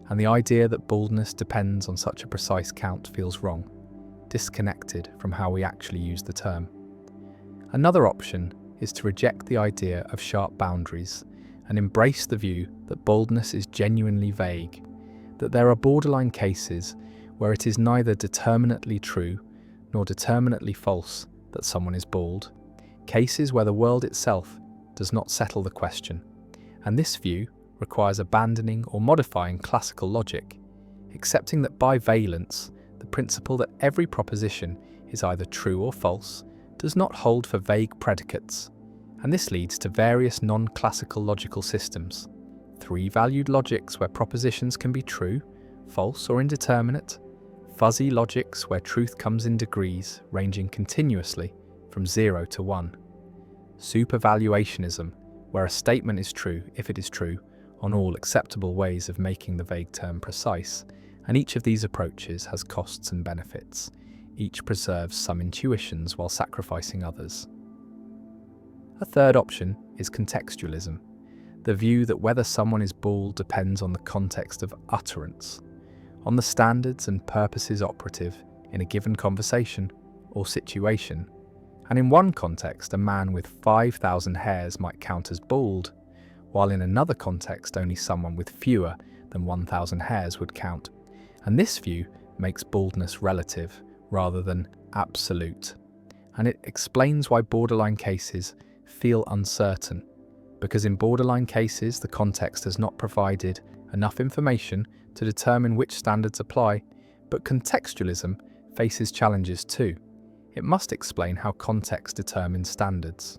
and the idea that baldness depends on such a precise count feels wrong, disconnected from how we actually use the term. Another option is to reject the idea of sharp boundaries and embrace the view that baldness is genuinely vague, that there are borderline cases where it is neither determinately true nor determinately false that someone is bald, cases where the world itself does not settle the question. And this view requires abandoning or modifying classical logic, accepting that by valence, the principle that every proposition is either true or false does not hold for vague predicates, and this leads to various non-classical logical systems. Three-valued logics where propositions can be true, false or indeterminate, fuzzy logics where truth comes in degrees ranging continuously from 0 to 1. Supervaluationism, where a statement is true if it is true on all acceptable ways of making the vague term precise, and each of these approaches has costs and benefits. Each preserves some intuitions while sacrificing others. A third option is contextualism, the view that whether someone is bald depends on the context of utterance, on the standards and purposes operative in a given conversation or situation. And in one context, a man with 5,000 hairs might count as bald, while in another context, only someone with fewer than 1,000 hairs would count. And this view makes baldness relative rather than absolute. And it explains why borderline cases feel uncertain, because in borderline cases, the context has not provided enough information to determine which standards apply, but contextualism faces challenges too. It must explain how context determines standards,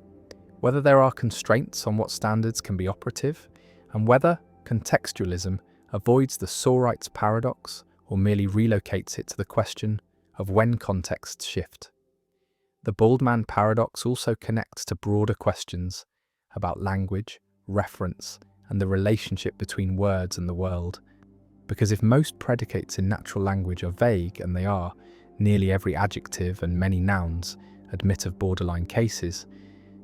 whether there are constraints on what standards can be operative, and whether contextualism avoids the Sorites paradox or merely relocates it to the question of when contexts shift. The bald man paradox also connects to broader questions about language, reference, and the relationship between words and the world. Because if most predicates in natural language are vague, and they are, nearly every adjective and many nouns admit of borderline cases,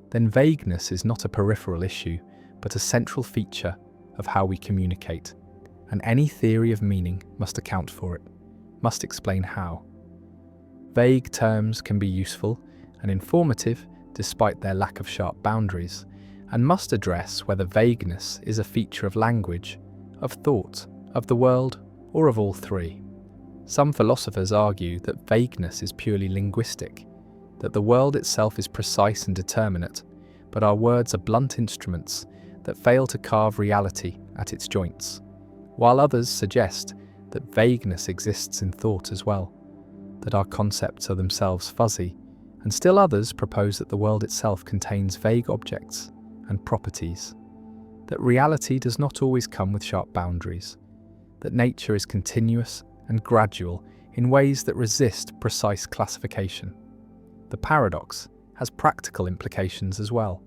then vagueness is not a peripheral issue, but a central feature of how we communicate. And any theory of meaning must account for it, must explain how. Vague terms can be useful and informative despite their lack of sharp boundaries, and must address whether vagueness is a feature of language, of thought, of the world, or of all three. Some philosophers argue that vagueness is purely linguistic, that the world itself is precise and determinate, but our words are blunt instruments that fail to carve reality at its joints, while others suggest that vagueness exists in thought as well, that our concepts are themselves fuzzy, and still others propose that the world itself contains vague objects and properties, that reality does not always come with sharp boundaries, that nature is continuous and gradual in ways that resist precise classification. The paradox has practical implications as well.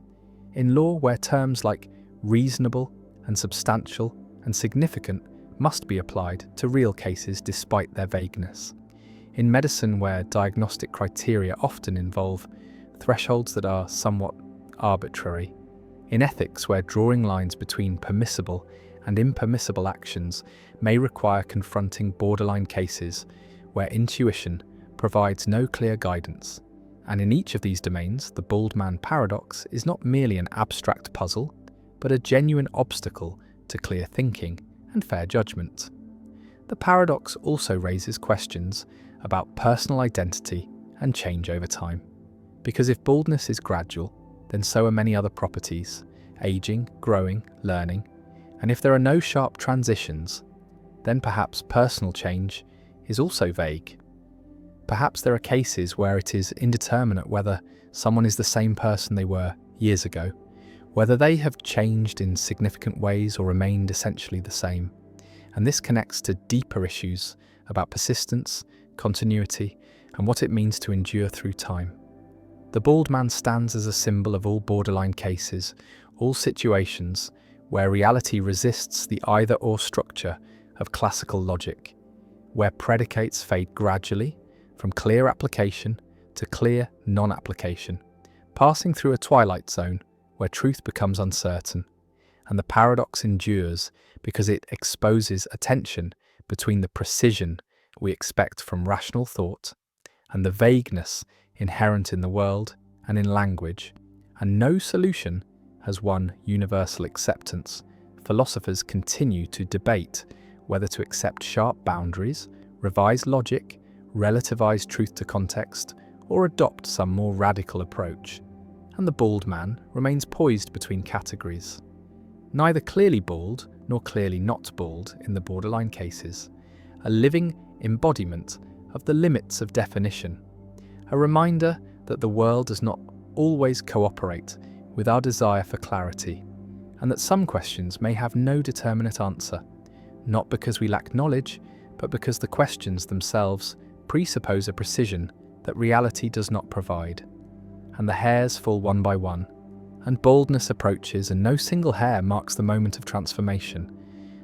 In law, where terms like reasonable and substantial and significant must be applied to real cases despite their vagueness. In medicine, where diagnostic criteria often involve thresholds that are somewhat arbitrary. In ethics, where drawing lines between permissible and impermissible actions may require confronting borderline cases where intuition provides no clear guidance. And in each of these domains, the bald man paradox is not merely an abstract puzzle, but a genuine obstacle to clear thinking and fair judgment. The paradox also raises questions about personal identity and change over time. Because if baldness is gradual, then so are many other properties, aging, growing, learning, and if there are no sharp transitions, then perhaps personal change is also vague. Perhaps there are cases where it is indeterminate whether someone is the same person they were years ago, whether they have changed in significant ways or remained essentially the same. And this connects to deeper issues about persistence, continuity, and what it means to endure through time. The bald man stands as a symbol of all borderline cases, all situations where reality resists the either-or structure of classical logic, where predicates fade gradually from clear application to clear non-application, passing through a twilight zone where truth becomes uncertain. And the paradox endures because it exposes a tension between the precision we expect from rational thought and the vagueness inherent in the world and in language, and no solution has won universal acceptance. Philosophers continue to debate whether to accept sharp boundaries, revise logic, relativize truth to context, or adopt some more radical approach. And the bald man remains poised between categories, neither clearly bald nor clearly not bald in the borderline cases, a living embodiment of the limits of definition, a reminder that the world does not always cooperate with our desire for clarity, and that some questions may have no determinate answer, not because we lack knowledge, but because the questions themselves presuppose a precision that reality does not provide. And the hairs fall one by one, and baldness approaches, and no single hair marks the moment of transformation,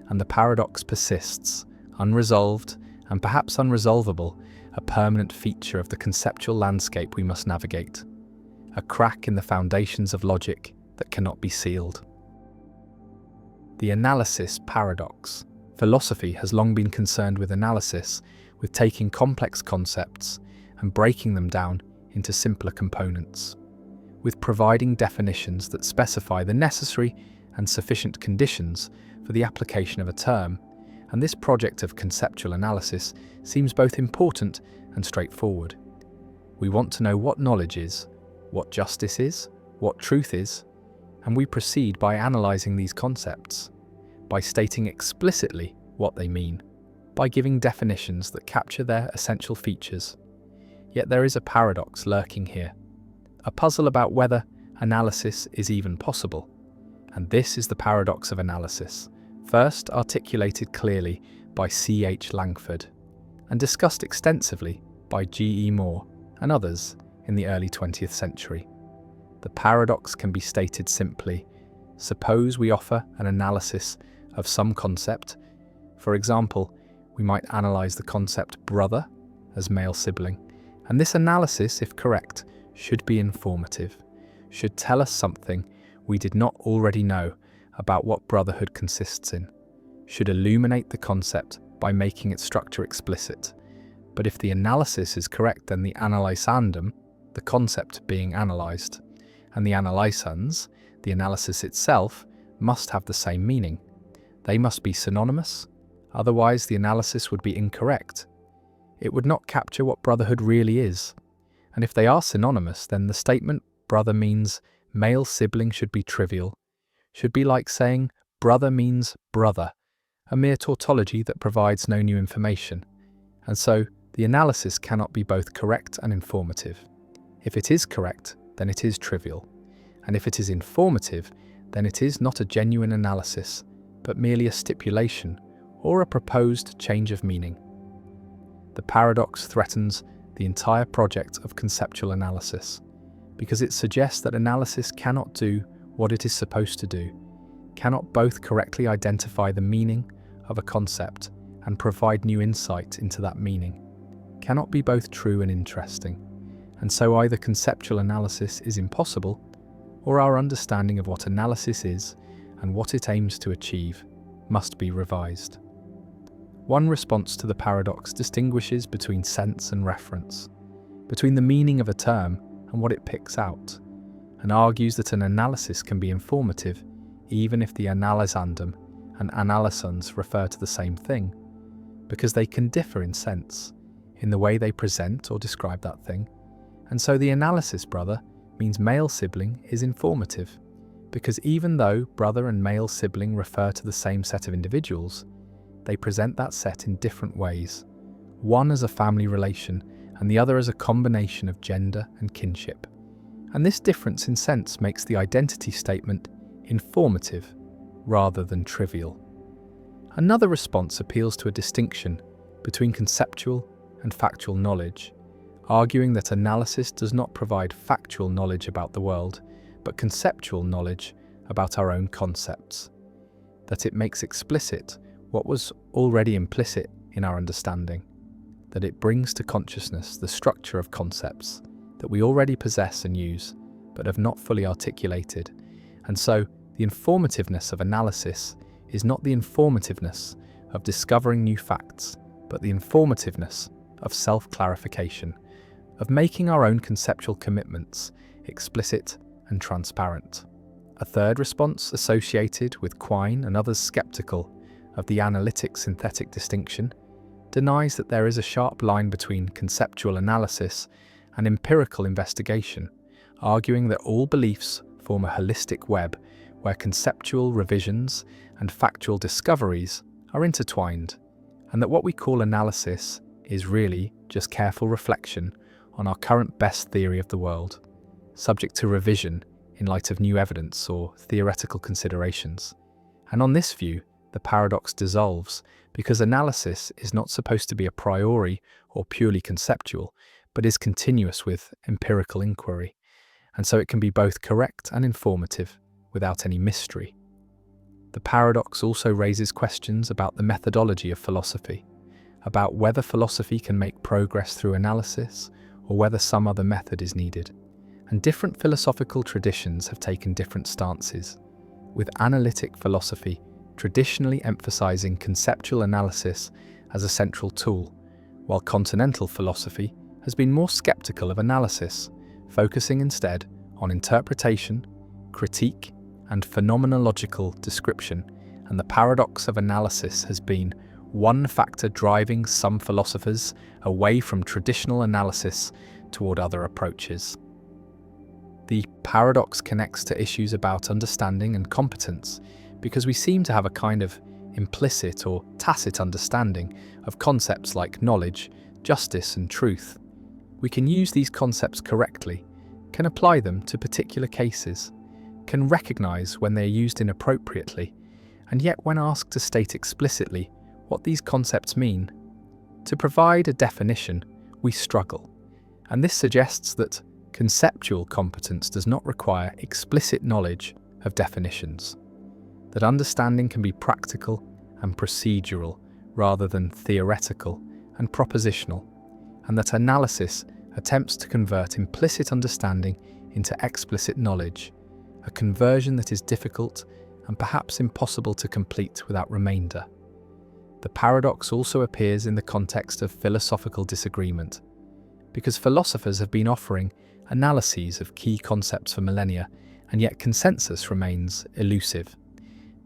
and the paradox persists, unresolved and perhaps unresolvable, a permanent feature of the conceptual landscape we must navigate, a crack in the foundations of logic that cannot be sealed. The analysis paradox. Philosophy has long been concerned with analysis, with taking complex concepts and breaking them down into simpler components, with providing definitions that specify the necessary and sufficient conditions for the application of a term, and this project of conceptual analysis seems both important and straightforward. We want to know what knowledge is, what justice is, what truth is, and we proceed by analysing these concepts, by stating explicitly what they mean, by giving definitions that capture their essential features. Yet there is a paradox lurking here, a puzzle about whether analysis is even possible. And this is the paradox of analysis, first articulated clearly by C.H. Langford, and discussed extensively by G.E. Moore and others in the early 20th century. The paradox can be stated simply: suppose we offer an analysis of some concept. For example, we might analyse the concept brother as male sibling, and this analysis, if correct, should be informative, should tell us something we did not already know about what brotherhood consists in, should illuminate the concept by making its structure explicit. But if the analysis is correct, then the analysandum, the concept being analysed, and the analysans, the analysis itself, must have the same meaning. They must be synonymous, otherwise the analysis would be incorrect. It would not capture what brotherhood really is. And if they are synonymous, then the statement brother means male sibling should be trivial, should be like saying brother means brother, a mere tautology that provides no new information. And so the analysis cannot be both correct and informative. If it is correct, then it is trivial. And if it is informative, then it is not a genuine analysis, but merely a stipulation or a proposed change of meaning. The paradox threatens the entire project of conceptual analysis, because it suggests that analysis cannot do what it is supposed to do, cannot both correctly identify the meaning of a concept and provide new insight into that meaning, cannot be both true and interesting. And so either conceptual analysis is impossible, or our understanding of what analysis is and what it aims to achieve must be revised. One response to the paradox distinguishes between sense and reference, between the meaning of a term and what it picks out, and argues that an analysis can be informative even if the analysandum and analysans refer to the same thing, because they can differ in sense, in the way they present or describe that thing. And so the analysis brother means male sibling is informative, because even though brother and male sibling refer to the same set of individuals, they present that set in different ways, one as a family relation and the other as a combination of gender and kinship. And this difference in sense makes the identity statement informative rather than trivial. Another response appeals to a distinction between conceptual and factual knowledge, arguing that analysis does not provide factual knowledge about the world, but conceptual knowledge about our own concepts, that it makes explicit what was already implicit in our understanding, that it brings to consciousness the structure of concepts that we already possess and use, but have not fully articulated. And so, the informativeness of analysis is not the informativeness of discovering new facts, but the informativeness of self-clarification, of making our own conceptual commitments explicit and transparent. A third response associated with Quine and others skeptical of the analytic-synthetic distinction denies that there is a sharp line between conceptual analysis and empirical investigation, arguing that all beliefs form a holistic web where conceptual revisions and factual discoveries are intertwined, and that what we call analysis is really just careful reflection on our current best theory of the world, subject to revision in light of new evidence or theoretical considerations. And on this view, the paradox dissolves, because analysis is not supposed to be a priori or purely conceptual, but is continuous with empirical inquiry, and so it can be both correct and informative without any mystery. The paradox also raises questions about the methodology of philosophy, about whether philosophy can make progress through analysis or whether some other method is needed. And different philosophical traditions have taken different stances, with analytic philosophy traditionally emphasizing conceptual analysis as a central tool, while continental philosophy has been more skeptical of analysis, focusing instead on interpretation, critique, and phenomenological description. And the paradox of analysis has been one factor driving some philosophers away from traditional analysis toward other approaches. The paradox connects to issues about understanding and competence, because we seem to have a kind of implicit or tacit understanding of concepts like knowledge, justice, and truth. We can use these concepts correctly, can apply them to particular cases, can recognize when they are used inappropriately, and yet when asked to state explicitly what these concepts mean, to provide a definition, we struggle. And this suggests that conceptual competence does not require explicit knowledge of definitions, that understanding can be practical and procedural rather than theoretical and propositional, and that analysis attempts to convert implicit understanding into explicit knowledge, a conversion that is difficult and perhaps impossible to complete without remainder. The paradox also appears in the context of philosophical disagreement, because philosophers have been offering analyses of key concepts for millennia, and yet consensus remains elusive.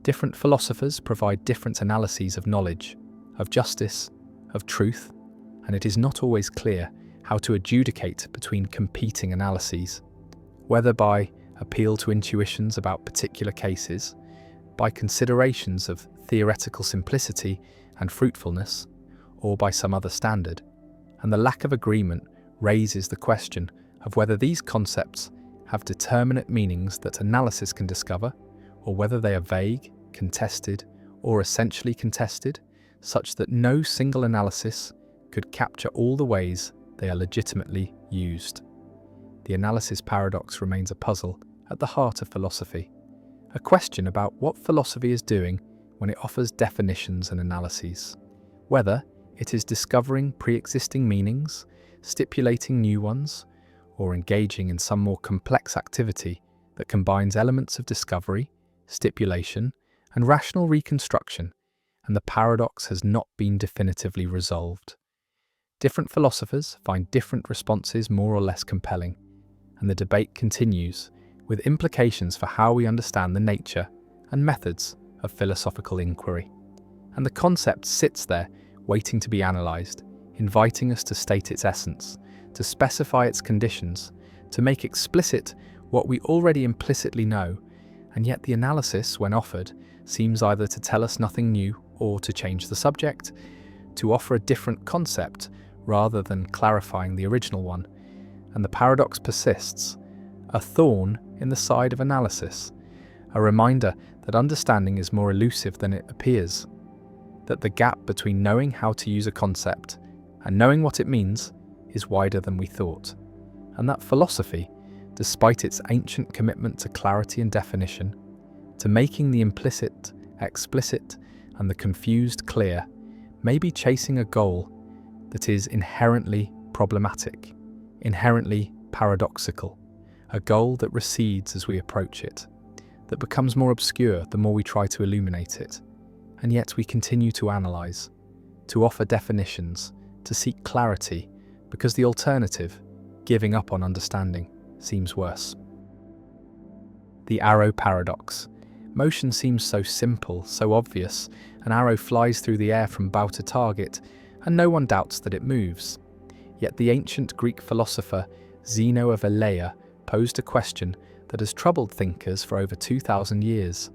Different philosophers provide different analyses of knowledge, of justice, of truth, and it is not always clear how to adjudicate between competing analyses, whether by appeal to intuitions about particular cases, by considerations of theoretical simplicity and fruitfulness, or by some other standard. And the lack of agreement raises the question of whether these concepts have determinate meanings that analysis can discover, or whether they are vague, contested, or essentially contested, such that no single analysis could capture all the ways they are legitimately used. The analysis paradox remains a puzzle at the heart of philosophy, a question about what philosophy is doing when it offers definitions and analyses, whether it is discovering pre-existing meanings, stipulating new ones, or engaging in some more complex activity that combines elements of discovery, stipulation, and rational reconstruction, and the paradox has not been definitively resolved. Different philosophers find different responses more or less compelling, and the debate continues, with implications for how we understand the nature and methods of philosophical inquiry. And the concept sits there, waiting to be analysed, inviting us to state its essence, to specify its conditions, to make explicit what we already implicitly know, and yet the analysis, when offered, seems either to tell us nothing new or to change the subject, to offer a different concept rather than clarifying the original one. And the paradox persists, a thorn in the side of analysis, a reminder that understanding is more elusive than it appears, that the gap between knowing how to use a concept and knowing what it means is wider than we thought, and that philosophy, despite its ancient commitment to clarity and definition, to making the implicit explicit and the confused clear, may be chasing a goal that is inherently problematic, inherently paradoxical, a goal that recedes as we approach it, that becomes more obscure the more we try to illuminate it, and yet we continue to analyse, to offer definitions, to seek clarity, because the alternative, giving up on understanding, seems worse. The arrow paradox. Motion seems so simple, so obvious. An arrow flies through the air from bow to target, and no one doubts that it moves. Yet the ancient Greek philosopher Zeno of Elea posed a question that has troubled thinkers for over 2,000 years,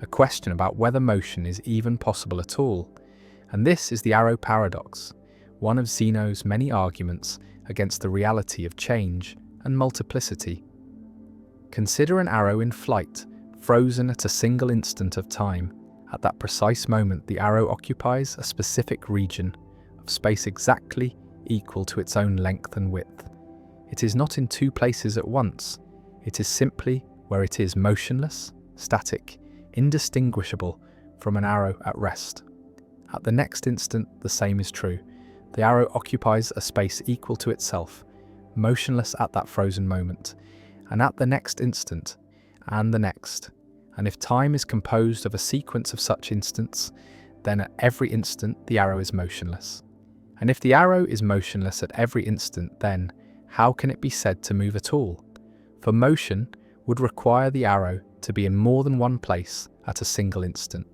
a question about whether motion is even possible at all. And this is the arrow paradox, one of Zeno's many arguments against the reality of change and multiplicity. Consider an arrow in flight, frozen at a single instant of time. At that precise moment, the arrow occupies a specific region of space exactly equal to its own length and width. It is not in two places at once. It is simply where it is motionless, static, indistinguishable from an arrow at rest. At the next instant, the same is true. The arrow occupies a space equal to itself, motionless at that frozen moment, and at the next instant, and the next, and if time is composed of a sequence of such instants, then at every instant the arrow is motionless. And if the arrow is motionless at every instant, then how can it be said to move at all? For motion would require the arrow to be in more than one place at a single instant,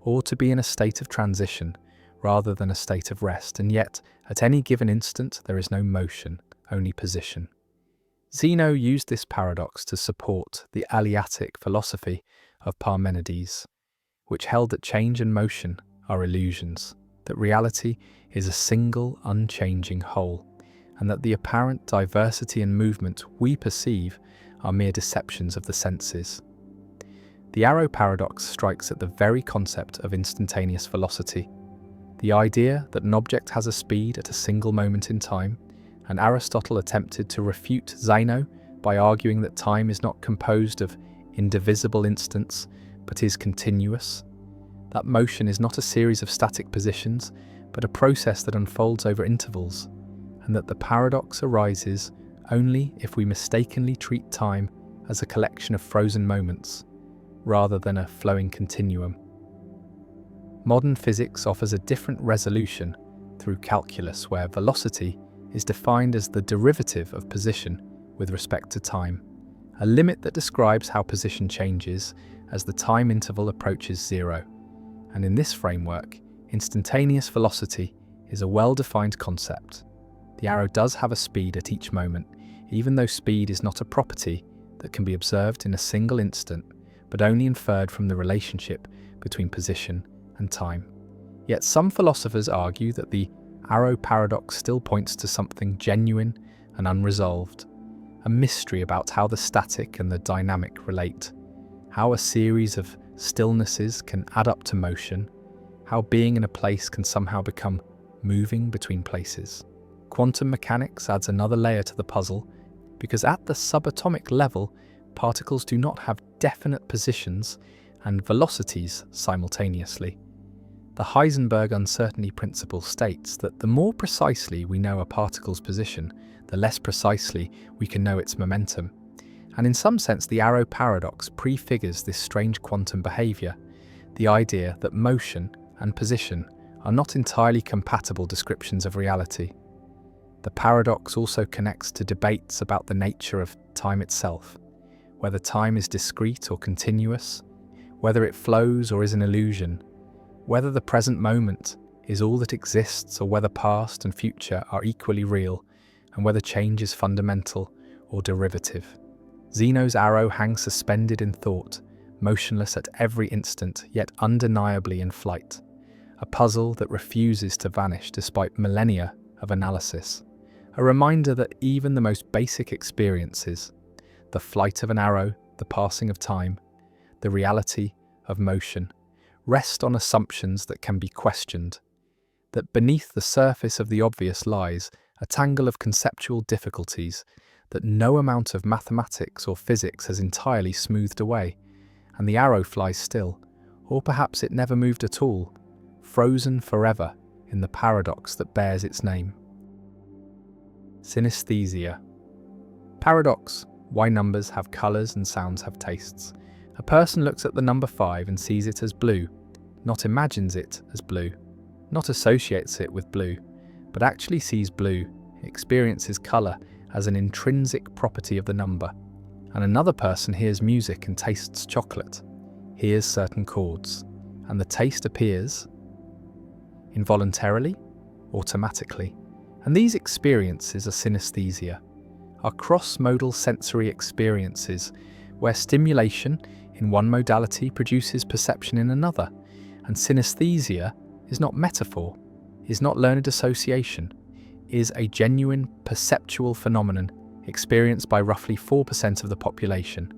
or to be in a state of transition rather than a state of rest, and yet at any given instant there is no motion, only position. Zeno used this paradox to support the Eleatic philosophy of Parmenides, which held that change and motion are illusions, that reality is a single, unchanging whole, and that the apparent diversity and movement we perceive are mere deceptions of the senses. The arrow paradox strikes at the very concept of instantaneous velocity, the idea that an object has a speed at a single moment in time, and Aristotle attempted to refute Zeno by arguing that time is not composed of indivisible instants, but is continuous, that motion is not a series of static positions, but a process that unfolds over intervals, and that the paradox arises only if we mistakenly treat time as a collection of frozen moments, rather than a flowing continuum. Modern physics offers a different resolution through calculus, where velocity is defined as the derivative of position with respect to time, a limit that describes how position changes as the time interval approaches zero. And in this framework, instantaneous velocity is a well-defined concept. The arrow does have a speed at each moment, even though speed is not a property that can be observed in a single instant, but only inferred from the relationship between position and time. Yet some philosophers argue that the arrow paradox still points to something genuine and unresolved, a mystery about how the static and the dynamic relate, how a series of stillnesses can add up to motion, how being in a place can somehow become moving between places. Quantum mechanics adds another layer to the puzzle, because at the subatomic level, particles do not have definite positions and velocities simultaneously. The Heisenberg uncertainty principle states that the more precisely we know a particle's position, the less precisely we can know its momentum. And in some sense, the arrow paradox prefigures this strange quantum behavior, the idea that motion and position are not entirely compatible descriptions of reality. The paradox also connects to debates about the nature of time itself, whether time is discrete or continuous, whether it flows or is an illusion, whether the present moment is all that exists or whether past and future are equally real, and whether change is fundamental or derivative. Zeno's arrow hangs suspended in thought, motionless at every instant, yet undeniably in flight, a puzzle that refuses to vanish despite millennia of analysis, a reminder that even the most basic experiences, the flight of an arrow, the passing of time, the reality of motion, rest on assumptions that can be questioned, that beneath the surface of the obvious lies a tangle of conceptual difficulties that no amount of mathematics or physics has entirely smoothed away, and the arrow flies still, or perhaps it never moved at all, frozen forever in the paradox that bears its name. Synesthesia. Paradox: why numbers have colours and sounds have tastes. A person looks at the number 5 and sees it as blue, not imagines it as blue, not associates it with blue, but actually sees blue, experiences colour as an intrinsic property of the number. And another person hears music and tastes chocolate, hears certain chords, and the taste appears involuntarily, automatically. And these experiences are synesthesia, are cross-modal sensory experiences where stimulation in one modality produces perception in another, and synesthesia is not metaphor, is not learned association, is a genuine perceptual phenomenon experienced by roughly 4% of the population.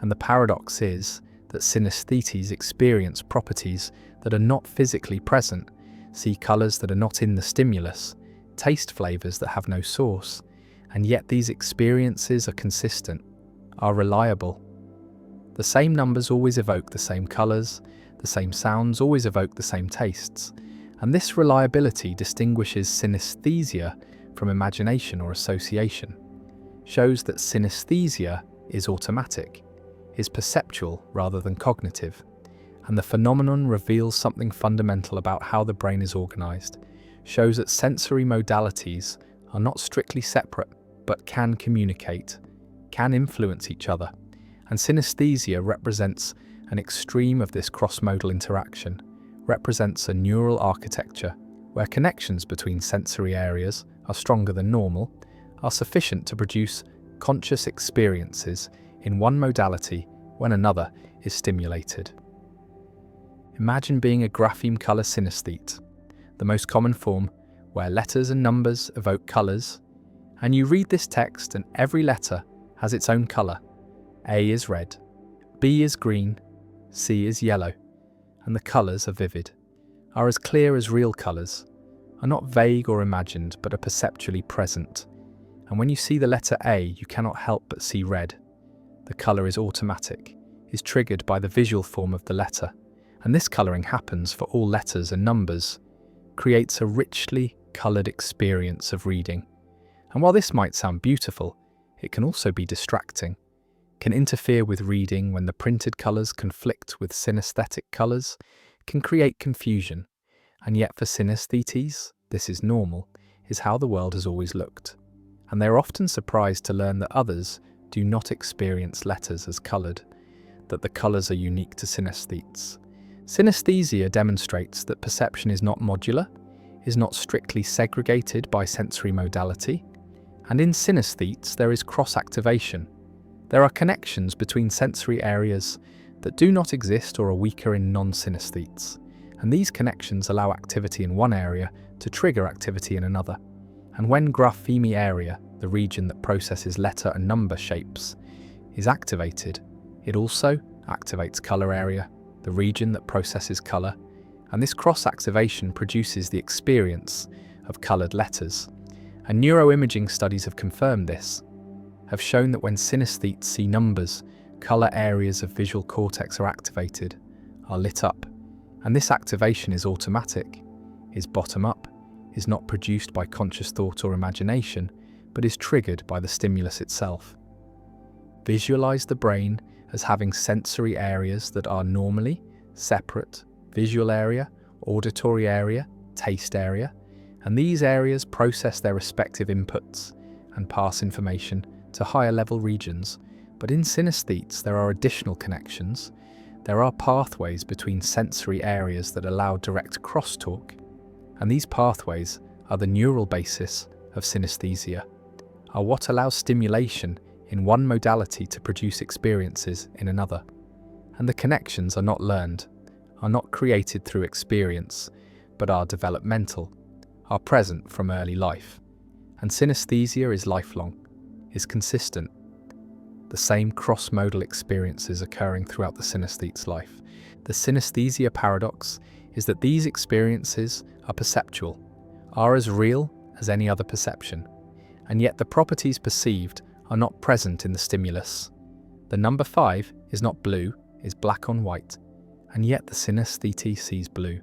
And the paradox is that synesthetes experience properties that are not physically present, see colours that are not in the stimulus, taste flavours that have no source, and yet these experiences are consistent, are reliable. The same numbers always evoke the same colours, the same sounds always evoke the same tastes, and this reliability distinguishes synesthesia from imagination or association, shows that synesthesia is automatic, is perceptual rather than cognitive, and the phenomenon reveals something fundamental about how the brain is organized, shows that sensory modalities are not strictly separate, but can communicate, can influence each other, and synesthesia represents an extreme of this cross-modal interaction, represents a neural architecture where connections between sensory areas are stronger than normal, are sufficient to produce conscious experiences in one modality when another is stimulated. Imagine being a grapheme color synesthete, the most common form where letters and numbers evoke colors, and you read this text and every letter has its own color. A is red, B is green, C is yellow, and the colors are vivid, are as clear as real colors, are not vague or imagined but are perceptually present. And when you see the letter A, you cannot help but see red. The color is automatic, is triggered by the visual form of the letter, and this coloring happens for all letters and numbers, creates a richly colored experience of reading. And while this might sound beautiful, it can also be distracting, can interfere with reading when the printed colors conflict with synesthetic colors, can create confusion. And yet for synesthetes, this is normal, is how the world has always looked. And they're often surprised to learn that others do not experience letters as colored, that the colors are unique to synesthetes. Synesthesia demonstrates that perception is not modular, is not strictly segregated by sensory modality, and in synesthetes there is cross-activation. There are connections between sensory areas that do not exist or are weaker in non-synesthetes, and these connections allow activity in one area to trigger activity in another. And when grapheme area, the region that processes letter and number shapes, is activated, it also activates color area, the region that processes color, and this cross-activation produces the experience of colored letters. And neuroimaging studies have confirmed this, have shown that when synesthetes see numbers, color areas of visual cortex are activated, are lit up, and this activation is automatic, is bottom-up, is not produced by conscious thought or imagination, but is triggered by the stimulus itself. Visualize the brain as having sensory areas that are normally separate: visual area, auditory area, taste area, and these areas process their respective inputs and pass information to higher level regions. But in synesthetes there are additional connections. There are pathways between sensory areas that allow direct crosstalk, and these pathways are the neural basis of synesthesia, are what allows stimulation in one modality to produce experiences in another. And the connections are not learned, are not created through experience, but are developmental, are present from early life. And synesthesia is lifelong, is consistent. The same cross-modal experiences occurring throughout the synesthete's life. The synesthesia paradox is that these experiences are perceptual, are as real as any other perception, and yet the properties perceived are not present in the stimulus. The number 5 is not blue, is black on white, and yet the synesthete sees blue.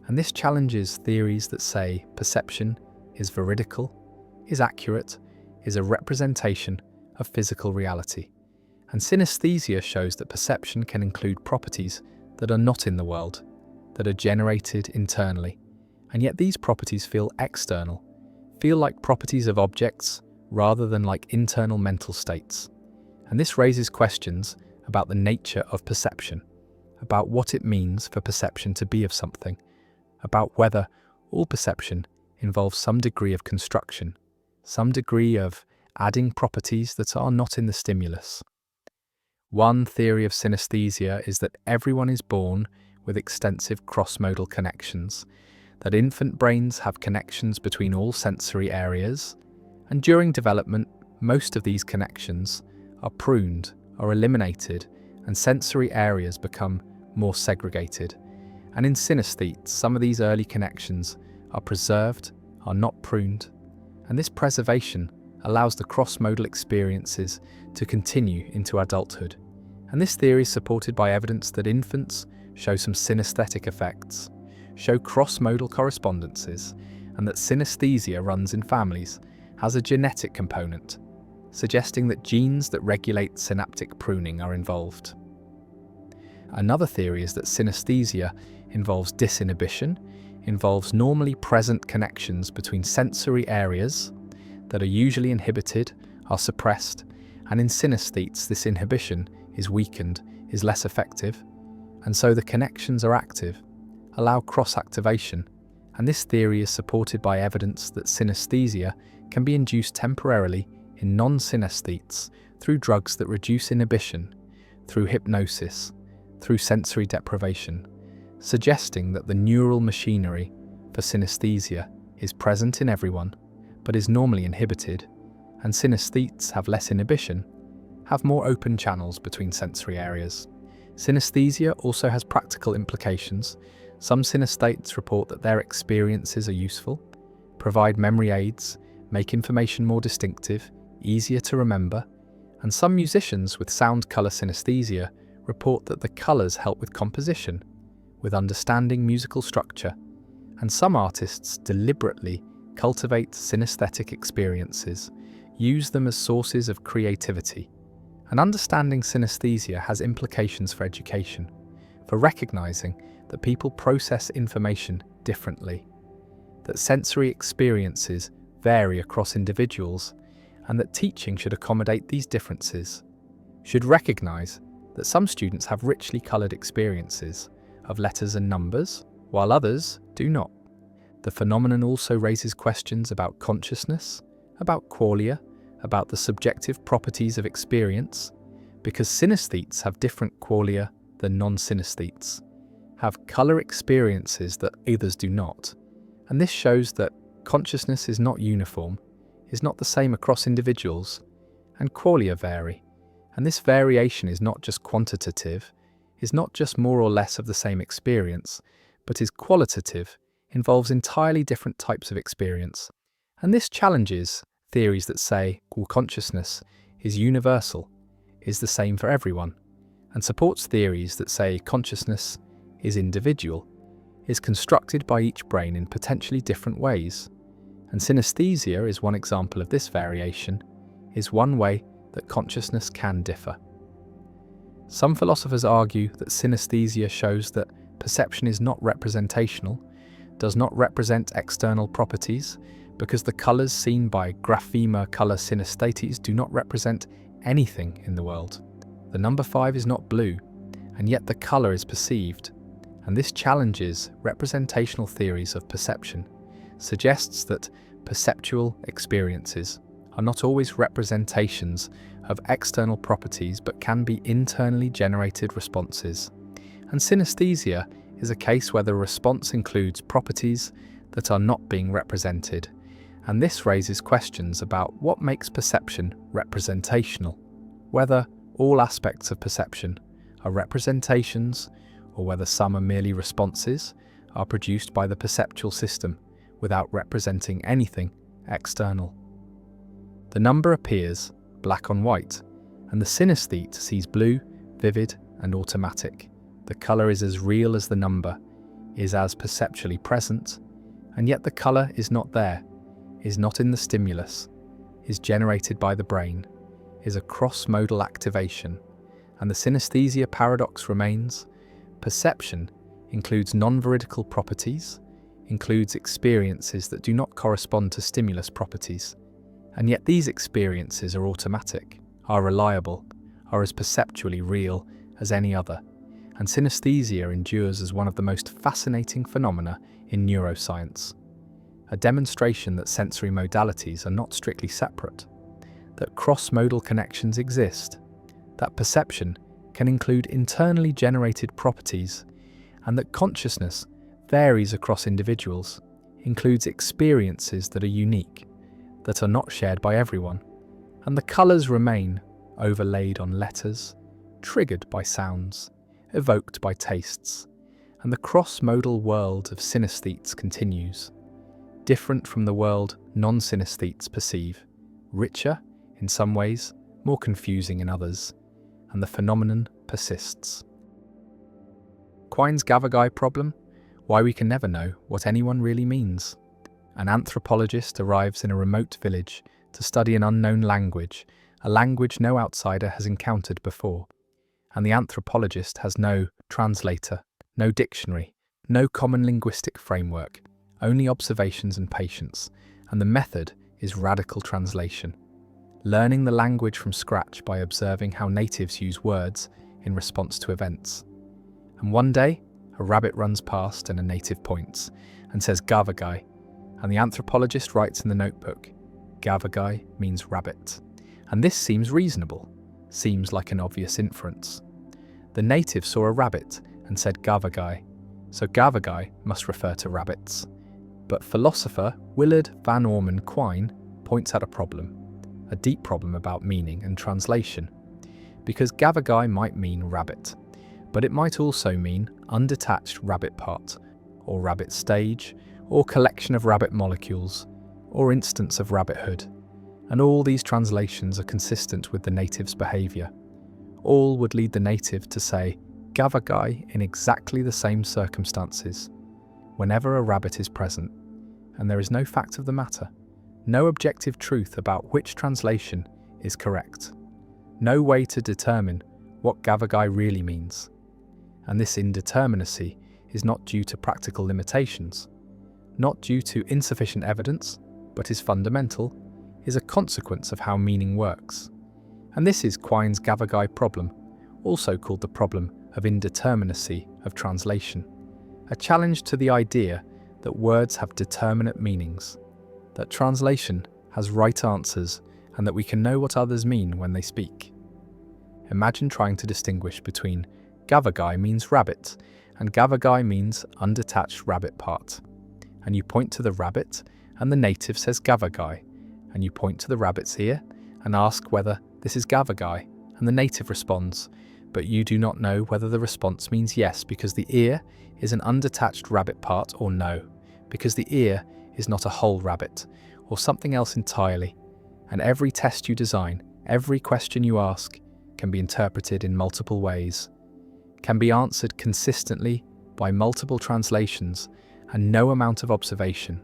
And this challenges theories that say perception is veridical, is accurate, is a representation of physical reality. And synesthesia shows that perception can include properties that are not in the world, that are generated internally, and yet these properties feel external, feel like properties of objects rather than like internal mental states. And this raises questions about the nature of perception, about what it means for perception to be of something, about whether all perception involves some degree of construction, some degree of adding properties that are not in the stimulus. One theory of synesthesia is that everyone is born with extensive cross-modal connections, that infant brains have connections between all sensory areas, and during development, most of these connections are pruned or eliminated, and sensory areas become more segregated. And in synesthetes, some of these early connections are preserved, are not pruned, and this preservation allows the cross-modal experiences to continue into adulthood. And this theory is supported by evidence that infants show some synesthetic effects, show cross-modal correspondences, and that synesthesia runs in families, has a genetic component. suggesting that genes that regulate synaptic pruning are involved. Another theory is that synesthesia involves disinhibition, involves normally present connections between sensory areas that are usually inhibited, are suppressed, and in synesthetes this inhibition is weakened, is less effective, and so the connections are active, allow cross-activation, and this theory is supported by evidence that synesthesia can be induced temporarily in non-synesthetes through drugs that reduce inhibition, through hypnosis, through sensory deprivation, suggesting that the neural machinery for synesthesia is present in everyone, but is normally inhibited, and synesthetes have less inhibition, have more open channels between sensory areas. Synesthesia also has practical implications. Some synesthetes report that their experiences are useful, provide memory aids, make information more distinctive, easier to remember, and some musicians with sound-colour synesthesia report that the colours help with composition, with understanding musical structure, and some artists deliberately cultivate synesthetic experiences, use them as sources of creativity. And understanding synesthesia has implications for education, for recognising that people process information differently, that sensory experiences vary across individuals, and that teaching should accommodate these differences, should recognise that some students have richly coloured experiences of letters and numbers, while others do not. The phenomenon also raises questions about consciousness, about qualia, about the subjective properties of experience, because synesthetes have different qualia than non-synesthetes, have colour experiences that others do not, and this shows that consciousness is not uniform, is not the same across individuals, and qualia vary, and this variation is not just quantitative, is not just more or less of the same experience, but is qualitative, involves entirely different types of experience, and this challenges theories that say all consciousness is universal, is the same for everyone, and supports theories that say consciousness is individual, is constructed by each brain in potentially different ways. And synesthesia is one example of this variation, is one way that consciousness can differ. Some philosophers argue that synesthesia shows that perception is not representational, does not represent external properties, because the colours seen by graphema colour synesthetes do not represent anything in the world. The number 5 is not blue, and yet the colour is perceived, and this challenges representational theories of perception, suggests that perceptual experiences are not always representations of external properties but can be internally generated responses. And synesthesia is a case where the response includes properties that are not being represented, and this raises questions about what makes perception representational, whether all aspects of perception are representations or whether some are merely responses are produced by the perceptual system without representing anything external. The number appears black on white, and the synesthete sees blue, vivid and automatic. The colour is as real as the number, is as perceptually present, and yet the colour is not there, is not in the stimulus, is generated by the brain, is a cross-modal activation, and the synesthesia paradox remains. Perception includes non-veridical properties, includes experiences that do not correspond to stimulus properties, and yet these experiences are automatic, are reliable, are as perceptually real as any other, and synesthesia endures as one of the most fascinating phenomena in neuroscience, a demonstration that sensory modalities are not strictly separate, that cross-modal connections exist, that perception can include internally generated properties, and that consciousness varies across individuals, includes experiences that are unique, that are not shared by everyone, and the colours remain overlaid on letters, triggered by sounds, evoked by tastes, and the cross-modal world of synesthetes continues, different from the world non-synesthetes perceive, richer in some ways, more confusing in others, and the phenomenon persists. Quine's-Gavagai problem? Why we can never know what anyone really means. An anthropologist arrives in a remote village to study an unknown language a language no outsider has encountered before, and the anthropologist has no translator, no dictionary, no common linguistic framework, only observations and patience, and the method is radical translation. Learning the language from scratch by observing how natives use words in response to events. And one day, a rabbit runs past and a native points and says "Gavagai," and the anthropologist writes in the notebook, "Gavagai means rabbit." And this seems reasonable, seems like an obvious inference. The native saw a rabbit and said "Gavagai," so "Gavagai" must refer to rabbits. But philosopher Willard Van Orman Quine points out a problem, a deep problem about meaning and translation. Because "Gavagai" might mean rabbit, but it might also mean undetached rabbit part, or rabbit stage, or collection of rabbit molecules, or instance of rabbithood. And all these translations are consistent with the native's behaviour. All would lead the native to say "Gavagai" in exactly the same circumstances, whenever a rabbit is present, and there is no fact of the matter, no objective truth about which translation is correct, no way to determine what "Gavagai" really means. And this indeterminacy is not due to practical limitations, not due to insufficient evidence, but is fundamental, is a consequence of how meaning works. And this is Quine's "Gavagai problem, also called the problem of indeterminacy of translation, a challenge to the idea that words have determinate meanings, that translation has right answers, and that we can know what others mean when they speak. Imagine trying to distinguish between "Gavagai" means rabbit and "Gavagai" means undetached rabbit part. And you point to the rabbit and the native says "Gavagai," and you point to the rabbit's ear and ask whether this is "Gavagai," and the native responds, but you do not know whether the response means yes because the ear is an undetached rabbit part, or no, because the ear is not a whole rabbit, or something else entirely. And every test you design, every question you ask, can be interpreted in multiple ways, can be answered consistently by multiple translations, and no amount of observation,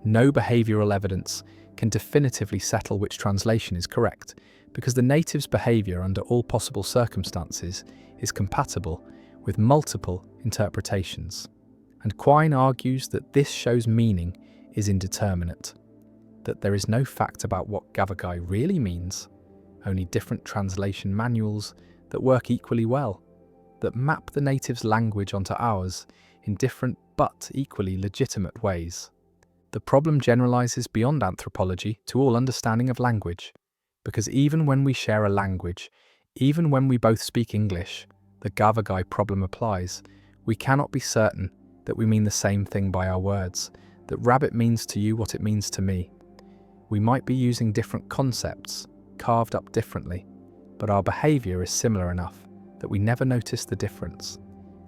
no behavioural evidence can definitively settle which translation is correct, because the native's behaviour under all possible circumstances is compatible with multiple interpretations. And Quine argues that this shows meaning is indeterminate, that there is no fact about what "Gavagai" really means, only different translation manuals that work equally well, that map the native's language onto ours in different but equally legitimate ways. The problem generalizes beyond anthropology to all understanding of language, because even when we share a language, even when we both speak English, the "Gavagai" problem applies. We cannot be certain that we mean the same thing by our words, that rabbit means to you what it means to me. We might be using different concepts, carved up differently, but our behaviour is similar enough that we never notice the difference.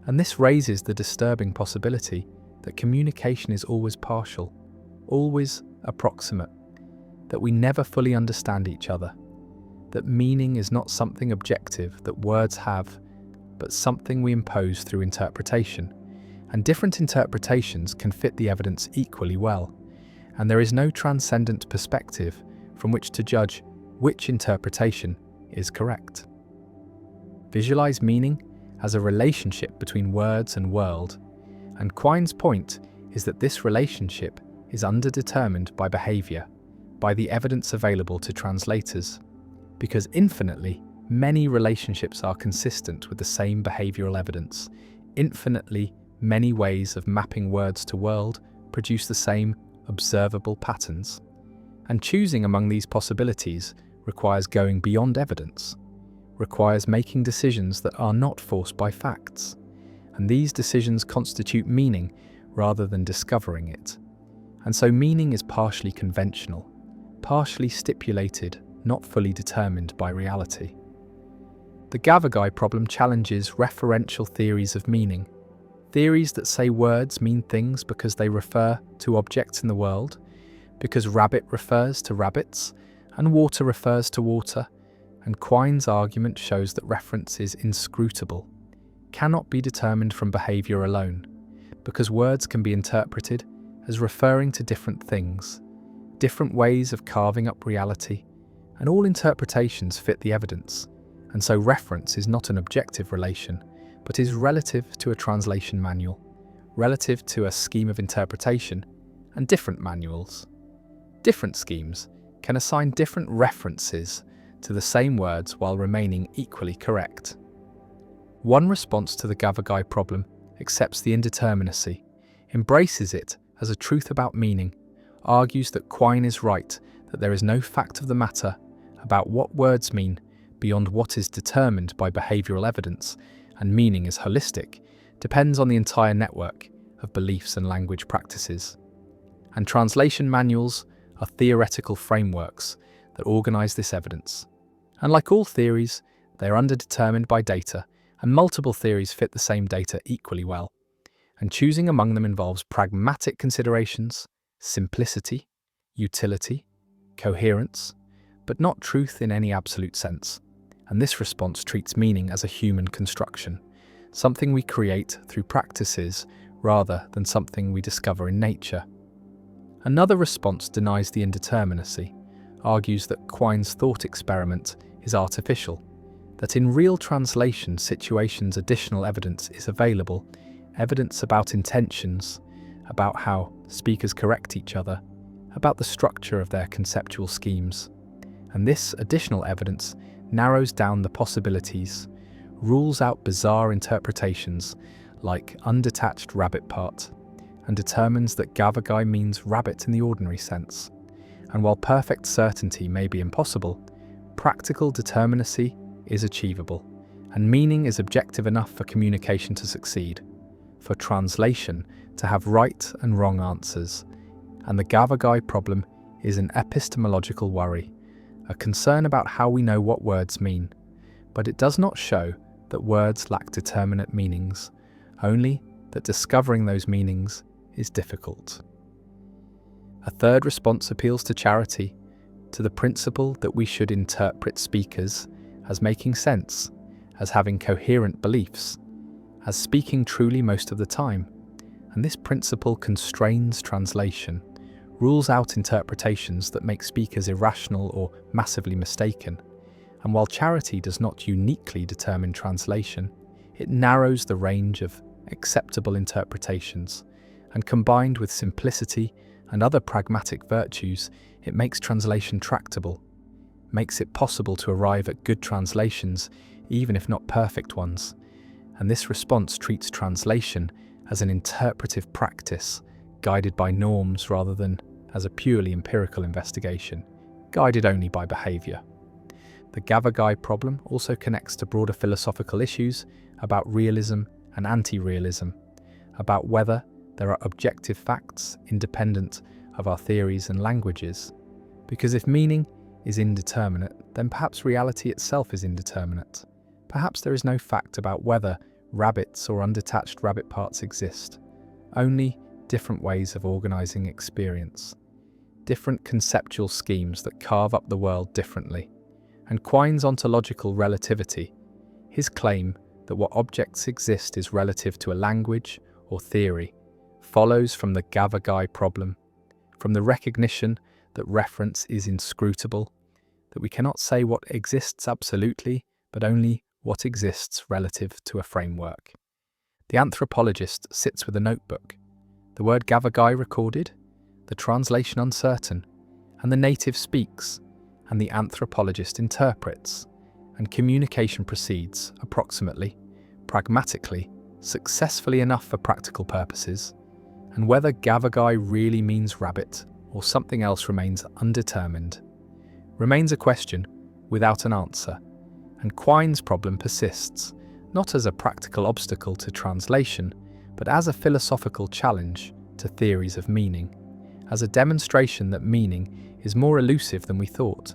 And this raises the disturbing possibility that communication is always partial, always approximate, that we never fully understand each other, that meaning is not something objective that words have, but something we impose through interpretation, and different interpretations can fit the evidence equally well, and there is no transcendent perspective from which to judge which interpretation is correct. Visualize meaning as a relationship between words and world, and Quine's point is that this relationship is underdetermined by behaviour, by the evidence available to translators, because infinitely many relationships are consistent with the same behavioural evidence. Infinitely many ways of mapping words to world produce the same observable patterns, and choosing among these possibilities requires going beyond evidence, requires making decisions that are not forced by facts, and these decisions constitute meaning rather than discovering it. And so meaning is partially conventional, partially stipulated, not fully determined by reality. The Gavagai problem challenges referential theories of meaning, theories that say words mean things because they refer to objects in the world, because rabbit refers to rabbits, and water refers to water, and Quine's argument shows that reference is inscrutable, cannot be determined from behaviour alone, because words can be interpreted as referring to different things, different ways of carving up reality, and all interpretations fit the evidence, and so reference is not an objective relation, but is relative to a translation manual, relative to a scheme of interpretation, and different manuals. Different schemes can assign different references to the same words while remaining equally correct. One response to the Gavagai problem accepts the indeterminacy, embraces it as a truth about meaning, argues that Quine is right, that there is no fact of the matter about what words mean beyond what is determined by behavioural evidence, and meaning is holistic, depends on the entire network of beliefs and language practices. And translation manuals are theoretical frameworks that organise this evidence. And like all theories, they are underdetermined by data, and multiple theories fit the same data equally well. And choosing among them involves pragmatic considerations, simplicity, utility, coherence, but not truth in any absolute sense. And this response treats meaning as a human construction, something we create through practices rather than something we discover in nature. Another response denies the indeterminacy, argues that Quine's thought experiment is artificial, that in real translation situations additional evidence is available, evidence about intentions, about how speakers correct each other, about the structure of their conceptual schemes. And this additional evidence narrows down the possibilities, rules out bizarre interpretations like undetached rabbit part, and determines that Gavagai means rabbit in the ordinary sense. And while perfect certainty may be impossible, practical determinacy is achievable, and meaning is objective enough for communication to succeed, for translation to have right and wrong answers. And the Gavagai problem is an epistemological worry, a concern about how we know what words mean, but it does not show that words lack determinate meanings, only that discovering those meanings is difficult. A third response appeals to charity, to the principle that we should interpret speakers as making sense, as having coherent beliefs, as speaking truly most of the time. And this principle constrains translation, rules out interpretations that make speakers irrational or massively mistaken. And while charity does not uniquely determine translation, it narrows the range of acceptable interpretations, and combined with simplicity and other pragmatic virtues, it makes translation tractable, makes it possible to arrive at good translations, even if not perfect ones. And this response treats translation as an interpretive practice, guided by norms rather than as a purely empirical investigation, guided only by behaviour. The Gavagai problem also connects to broader philosophical issues about realism and anti-realism, about whether there are objective facts independent of our theories and languages. Because if meaning is indeterminate, then perhaps reality itself is indeterminate. Perhaps there is no fact about whether rabbits or undetached rabbit parts exist, only different ways of organising experience, different conceptual schemes that carve up the world differently. And Quine's ontological relativity, his claim that what objects exist is relative to a language or theory, follows from the Gavagai problem, from the recognition that reference is inscrutable, that we cannot say what exists absolutely, but only what exists relative to a framework. The anthropologist sits with a notebook, the word Gavagai recorded, the translation uncertain, and the native speaks, and the anthropologist interprets, and communication proceeds approximately, pragmatically, successfully enough for practical purposes, and whether Gavagai really means rabbit or something else remains undetermined, remains a question without an answer, and Quine's problem persists, not as a practical obstacle to translation, but as a philosophical challenge to theories of meaning, as a demonstration that meaning is more elusive than we thought,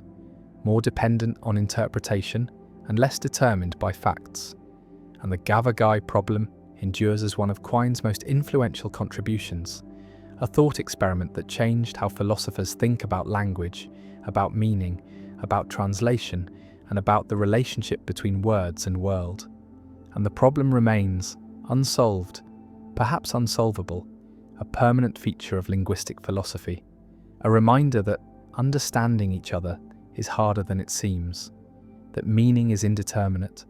more dependent on interpretation and less determined by facts. And the Gavagai problem endures as one of Quine's most influential contributions, a thought experiment that changed how philosophers think about language, about meaning, about translation, and about the relationship between words and world. And the problem remains unsolved, perhaps unsolvable, a permanent feature of linguistic philosophy, a reminder that understanding each other is harder than it seems, that meaning is indeterminate,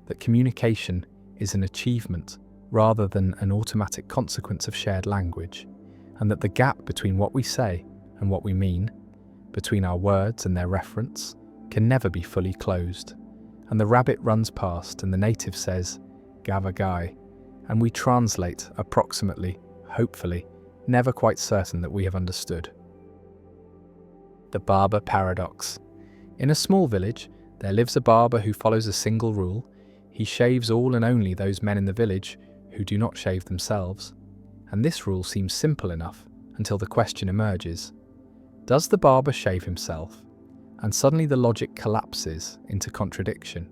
that communication is an achievement rather than an automatic consequence of shared language, and that the gap between what we say and what we mean, between our words and their reference, can never be fully closed. And the rabbit runs past and the native says, "Gavagai," and we translate approximately, hopefully, never quite certain that we have understood. The barber paradox. In a small village, there lives a barber who follows a single rule. He shaves all and only those men in the village who do not shave themselves. And this rule seems simple enough until the question emerges: does the barber shave himself? And suddenly the logic collapses into contradiction.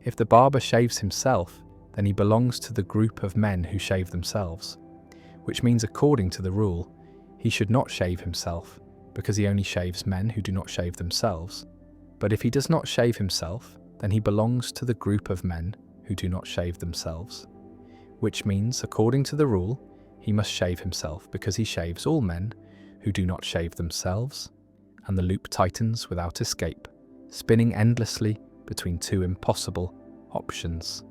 If the barber shaves himself, then he belongs to the group of men who shave themselves, which means according to the rule, he should not shave himself because he only shaves men who do not shave themselves. But if he does not shave himself, then he belongs to the group of men who do not shave themselves, which means according to the rule, he must shave himself because he shaves all men who do not shave themselves, and the loop tightens without escape, spinning endlessly between two impossible options.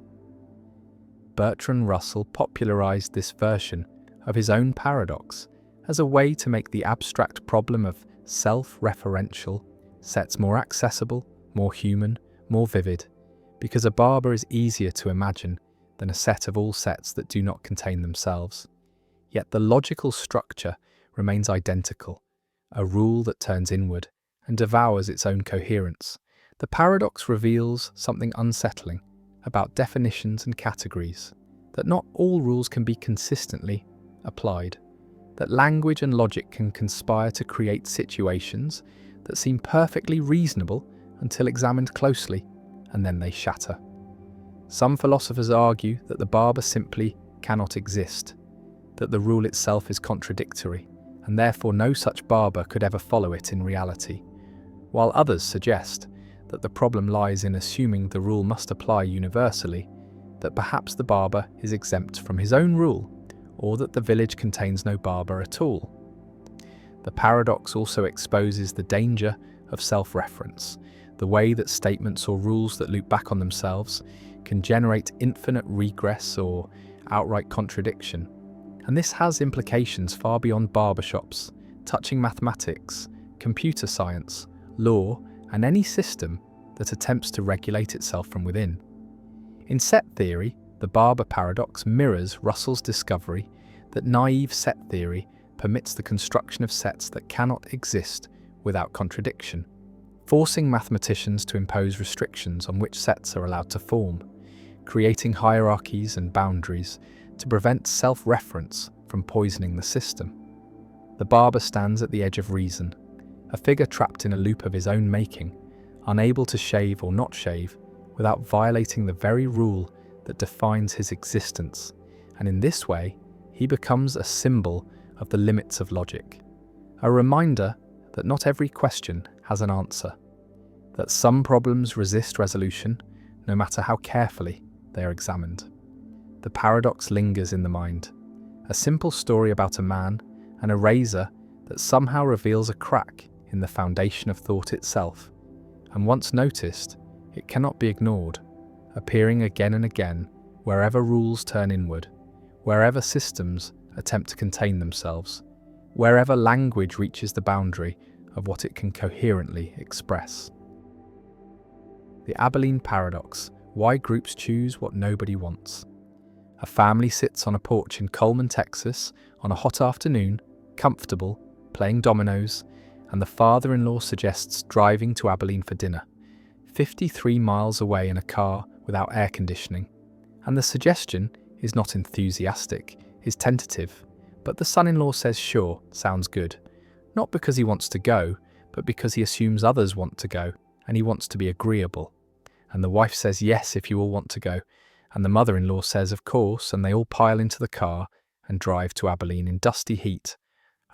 Bertrand Russell popularized this version of his own paradox as a way to make the abstract problem of self-referential sets more accessible, more human, more vivid, because a barber is easier to imagine than a set of all sets that do not contain themselves. Yet the logical structure remains identical, a rule that turns inward and devours its own coherence. The paradox reveals something unsettling about definitions and categories, that not all rules can be consistently applied, that language and logic can conspire to create situations that seem perfectly reasonable until examined closely, and then they shatter. Some philosophers argue that the barber simply cannot exist, that the rule itself is contradictory, and therefore no such barber could ever follow it in reality, while others suggest that the problem lies in assuming the rule must apply universally, that perhaps the barber is exempt from his own rule, or that the village contains no barber at all. The paradox also exposes the danger of self-reference, the way that statements or rules that loop back on themselves can generate infinite regress or outright contradiction. And this has implications far beyond barbershops, touching mathematics, computer science, law, and any system that attempts to regulate itself from within. In set theory, the barber paradox mirrors Russell's discovery that naive set theory permits the construction of sets that cannot exist without contradiction, forcing mathematicians to impose restrictions on which sets are allowed to form, creating hierarchies and boundaries to prevent self-reference from poisoning the system. The barber stands at the edge of reason, a figure trapped in a loop of his own making, unable to shave or not shave without violating the very rule that defines his existence, and in this way, he becomes a symbol of the limits of logic, a reminder that not every question has an answer, that some problems resist resolution no matter how carefully they are examined. The paradox lingers in the mind, a simple story about a man and a razor that somehow reveals a crack in the foundation of thought itself, and once noticed, it cannot be ignored, appearing again and again wherever rules turn inward, wherever systems attempt to contain themselves, wherever language reaches the boundary of what it can coherently express. The Abilene paradox: why groups choose what nobody wants. A family sits on a porch in Coleman, Texas, on a hot afternoon, comfortable, playing dominoes, and the father-in-law suggests driving to Abilene for dinner, 53 miles away in a car without air conditioning. And the suggestion is not enthusiastic, is tentative, but the son-in-law says sure, sounds good, not because he wants to go, but because he assumes others want to go, and he wants to be agreeable. And the wife says yes if you all want to go, and the mother-in-law says of course, and they all pile into the car and drive to Abilene in dusty heat,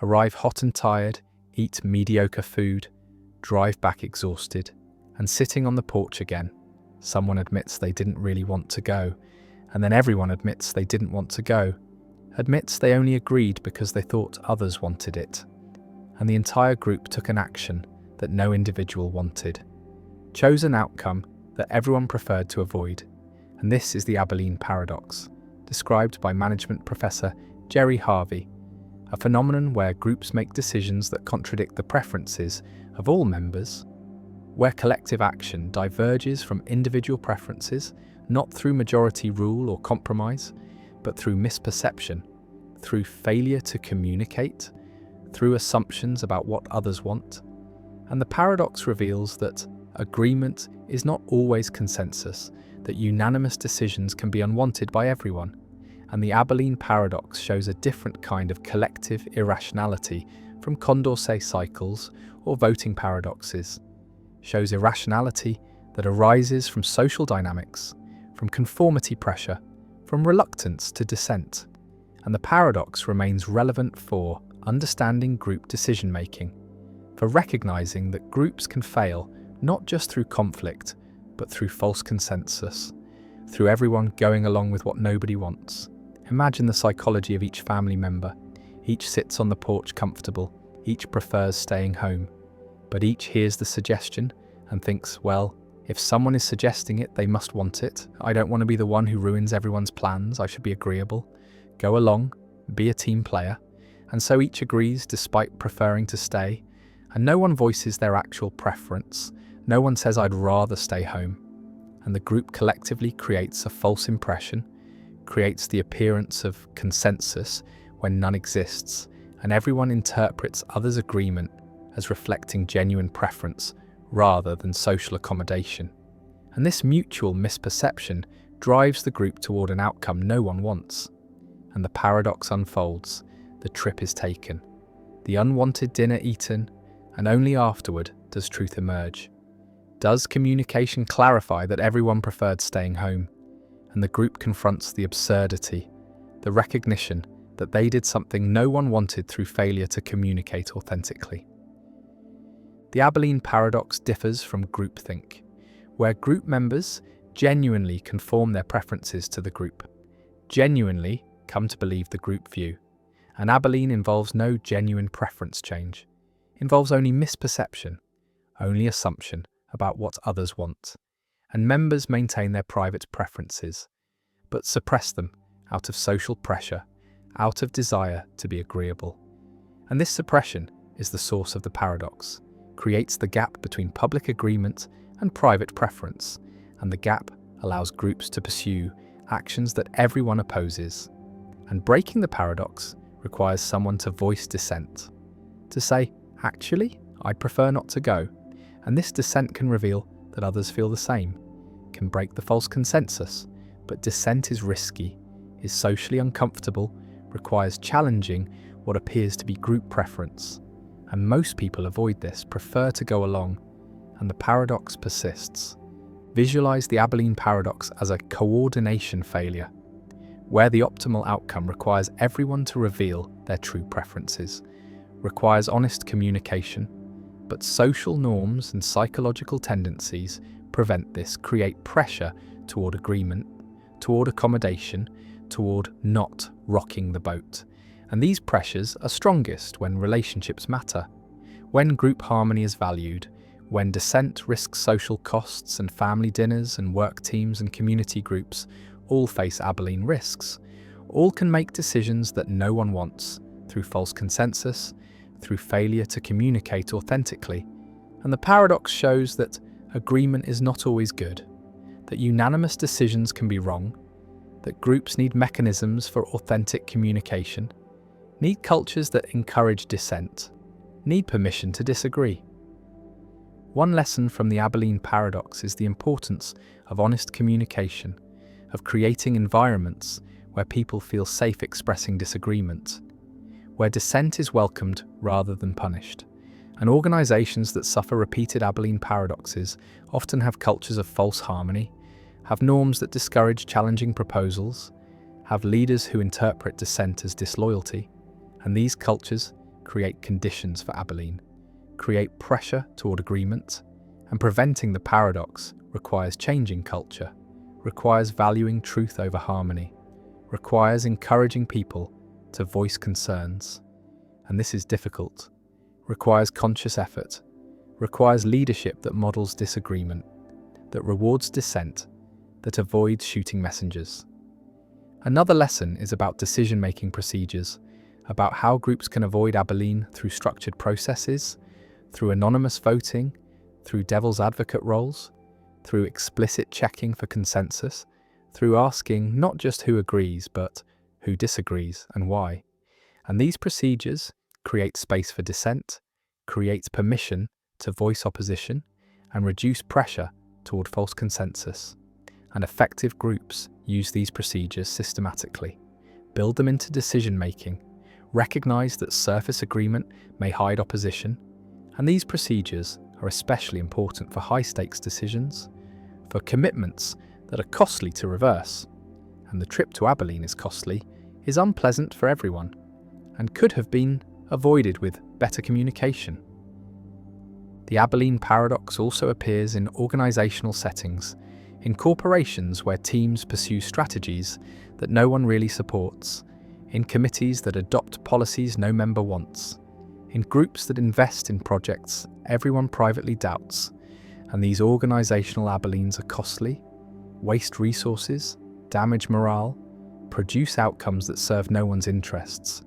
arrive hot and tired, eat mediocre food, drive back exhausted, and sitting on the porch again, someone admits they didn't really want to go, and then everyone admits they didn't want to go, admits they only agreed because they thought others wanted it. And the entire group took an action that no individual wanted, chose an outcome that everyone preferred to avoid. And this is the Abilene paradox, described by management professor Jerry Harvey, a phenomenon where groups make decisions that contradict the preferences of all members, where collective action diverges from individual preferences, not through majority rule or compromise, but through misperception, through failure to communicate, through assumptions about what others want. And the paradox reveals that agreement is not always consensus, that unanimous decisions can be unwanted by everyone. And the Abilene paradox shows a different kind of collective irrationality from Condorcet cycles or voting paradoxes. Shows irrationality that arises from social dynamics, from conformity pressure, from reluctance to dissent. And the paradox remains relevant for understanding group decision-making, for recognizing that groups can fail not just through conflict, but through false consensus, through everyone going along with what nobody wants. Imagine the psychology of each family member. Each sits on the porch comfortable, each prefers staying home, but each hears the suggestion and thinks, well, if someone is suggesting it, they must want it. I don't want to be the one who ruins everyone's plans. I should be agreeable. Go along, be a team player. And so each agrees despite preferring to stay, and no one voices their actual preference. No one says, I'd rather stay home. And the group collectively creates a false impression, creates the appearance of consensus when none exists, and everyone interprets others' agreement as reflecting genuine preference rather than social accommodation. And this mutual misperception drives the group toward an outcome no one wants. And the paradox unfolds. The trip is taken, the unwanted dinner eaten, and only afterward does truth emerge. Does communication clarify that everyone preferred staying home? And the group confronts the absurdity, the recognition that they did something no one wanted through failure to communicate authentically. The Abilene paradox differs from groupthink, where group members genuinely conform their preferences to the group, genuinely come to believe the group view. And Abilene involves no genuine preference change, involves only misperception, only assumption about what others want. And members maintain their private preferences, but suppress them out of social pressure, out of desire to be agreeable. And this suppression is the source of the paradox, creates the gap between public agreement and private preference, and the gap allows groups to pursue actions that everyone opposes. And breaking the paradox requires someone to voice dissent, to say, actually, I'd prefer not to go. And this dissent can reveal that others feel the same, can break the false consensus, but dissent is risky, is socially uncomfortable, requires challenging what appears to be group preference. And most people avoid this, prefer to go along, and the paradox persists. Visualize the Abilene paradox as a coordination failure, where the optimal outcome requires everyone to reveal their true preferences, requires honest communication, but social norms and psychological tendencies prevent this, create pressure toward agreement, toward accommodation, toward not rocking the boat. And these pressures are strongest when relationships matter, when group harmony is valued, when dissent risks social costs and family dinners and work teams and community groups all face Abilene risks. All can make decisions that no one wants, through false consensus, through failure to communicate authentically. And the paradox shows that agreement is not always good, that unanimous decisions can be wrong, that groups need mechanisms for authentic communication, need cultures that encourage dissent, need permission to disagree. One lesson from the Abilene paradox is the importance of honest communication, of creating environments where people feel safe expressing disagreement, where dissent is welcomed rather than punished. And organizations that suffer repeated Abilene paradoxes often have cultures of false harmony, have norms that discourage challenging proposals, have leaders who interpret dissent as disloyalty, and these cultures create conditions for Abilene, create pressure toward agreement, and preventing the paradox requires changing culture, requires valuing truth over harmony, requires encouraging people to voice concerns. And this is difficult, requires conscious effort, requires leadership that models disagreement, that rewards dissent, that avoids shooting messengers. Another lesson is about decision-making procedures, about how groups can avoid abilene through structured processes, through anonymous voting, through devil's advocate roles, through explicit checking for consensus, through asking not just who agrees, but who disagrees and why. And these procedures create space for dissent, create permission to voice opposition, and reduce pressure toward false consensus. And effective groups use these procedures systematically, build them into decision-making, recognize that surface agreement may hide opposition, and these procedures are especially important for high-stakes decisions, for commitments that are costly to reverse. And the trip to Abilene is costly, is unpleasant for everyone, and could have been avoided with better communication. The Abilene paradox also appears in organizational settings, in corporations where teams pursue strategies that no one really supports, in committees that adopt policies no member wants, in groups that invest in projects everyone privately doubts. And these organizational Abilenes are costly, waste resources, damage morale, produce outcomes that serve no one's interests.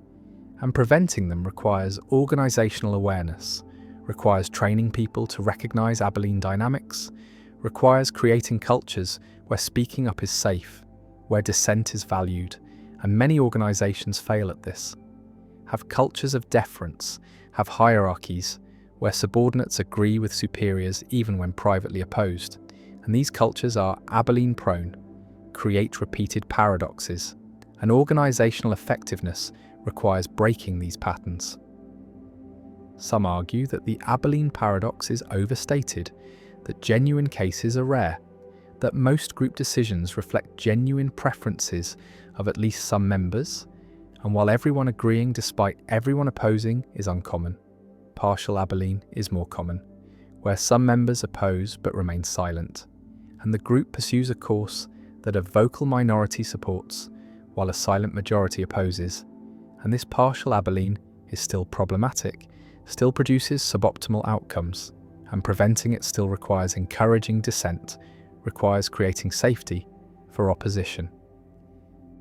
And preventing them requires organizational awareness, requires training people to recognize Abilene dynamics, requires creating cultures where speaking up is safe, where dissent is valued, and many organizations fail at this. Have cultures of deference, have hierarchies, where subordinates agree with superiors even when privately opposed. And these cultures are Abilene-prone, create repeated paradoxes, and organizational effectiveness requires breaking these patterns. Some argue that the Abilene paradox is overstated, that genuine cases are rare, that most group decisions reflect genuine preferences of at least some members, and while everyone agreeing despite everyone opposing is uncommon, partial Abilene is more common, where some members oppose but remain silent, and the group pursues a course that a vocal minority supports while a silent majority opposes, and this partial Abilene is still problematic, still produces suboptimal outcomes, and preventing it still requires encouraging dissent, requires creating safety for opposition.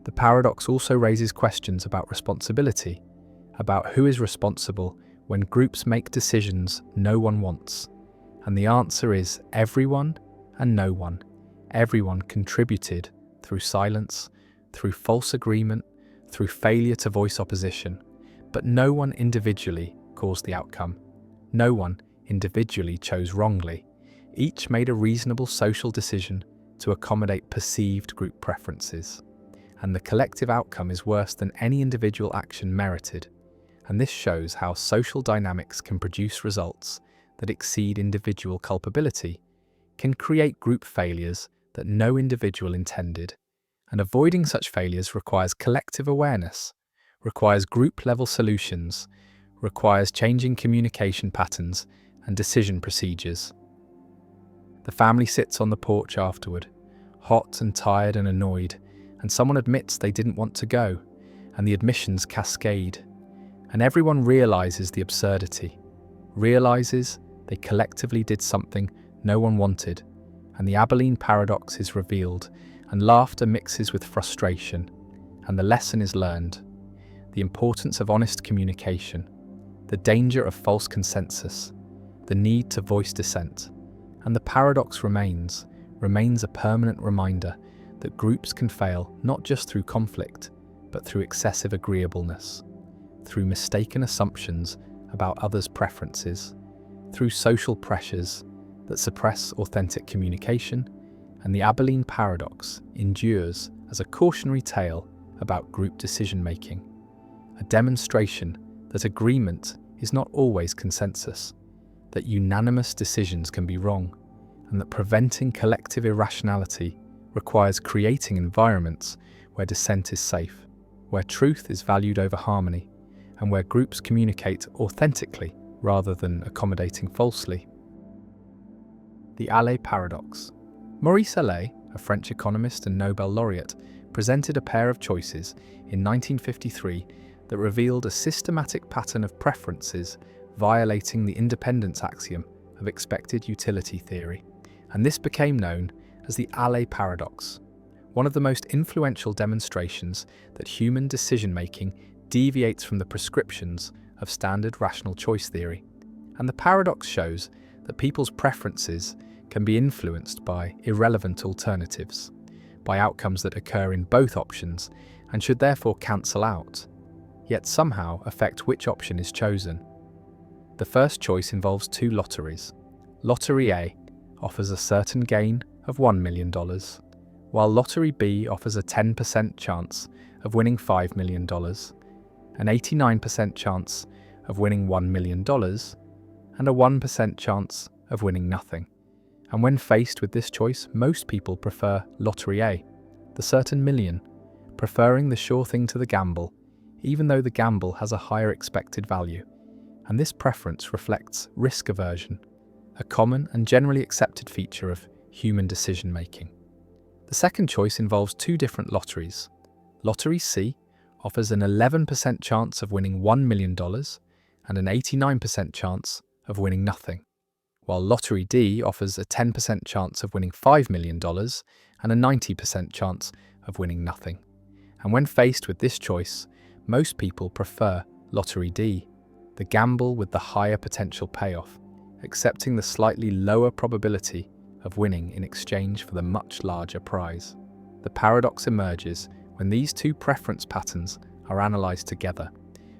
The paradox also raises questions about responsibility, about who is responsible when groups make decisions no one wants. And the answer is everyone and no one. Everyone contributed through silence, through false agreement, through failure to voice opposition, but no one individually caused the outcome. No one individually chose wrongly. Each made a reasonable social decision to accommodate perceived group preferences. And the collective outcome is worse than any individual action merited. And this shows how social dynamics can produce results that exceed individual culpability, can create group failures that no individual intended. And avoiding such failures requires collective awareness, requires group-level solutions, requires changing communication patterns and decision procedures. The family sits on the porch afterward, hot and tired and annoyed, and someone admits they didn't want to go, and the admissions cascade. And everyone realizes the absurdity, realizes they collectively did something no one wanted, and the Abilene paradox is revealed, and laughter mixes with frustration, and the lesson is learned. The importance of honest communication, the danger of false consensus, the need to voice dissent, and the paradox remains a permanent reminder that groups can fail not just through conflict, but through excessive agreeableness, through mistaken assumptions about others' preferences, through social pressures that suppress authentic communication, and the Abilene paradox endures as a cautionary tale about group decision-making, a demonstration that agreement is not always consensus, that unanimous decisions can be wrong, and that preventing collective irrationality requires creating environments where dissent is safe, where truth is valued over harmony, and where groups communicate authentically rather than accommodating falsely. The Allais paradox. Maurice Allais, a French economist and Nobel laureate, presented a pair of choices in 1953 that revealed a systematic pattern of preferences violating the independence axiom of of expected utility theory, and this became known as the Allais paradox, one of the most influential demonstrations that human decision-making deviates from the prescriptions of standard rational choice theory. And the paradox shows that people's preferences can be influenced by irrelevant alternatives, by outcomes that occur in both options and should therefore cancel out, yet somehow affect which option is chosen. The first choice involves two lotteries. Lottery A offers a certain gain of $1 million, while Lottery B offers a 10% chance of winning $5 million, an 89% chance of winning $1 million, and a 1% chance of winning nothing. And when faced with this choice, most people prefer Lottery A, the certain million, preferring the sure thing to the gamble, even though the gamble has a higher expected value. And this preference reflects risk aversion, a common and generally accepted feature of human decision-making. The second choice involves two different lotteries. Lottery C offers an 11% chance of winning $1 million and an 89% chance of winning nothing, while Lottery D offers a 10% chance of winning $5 million and a 90% chance of winning nothing. And when faced with this choice, most people prefer Lottery D, the gamble with the higher potential payoff, accepting the slightly lower probability of winning in exchange for the much larger prize. The paradox emerges when these two preference patterns are analysed together,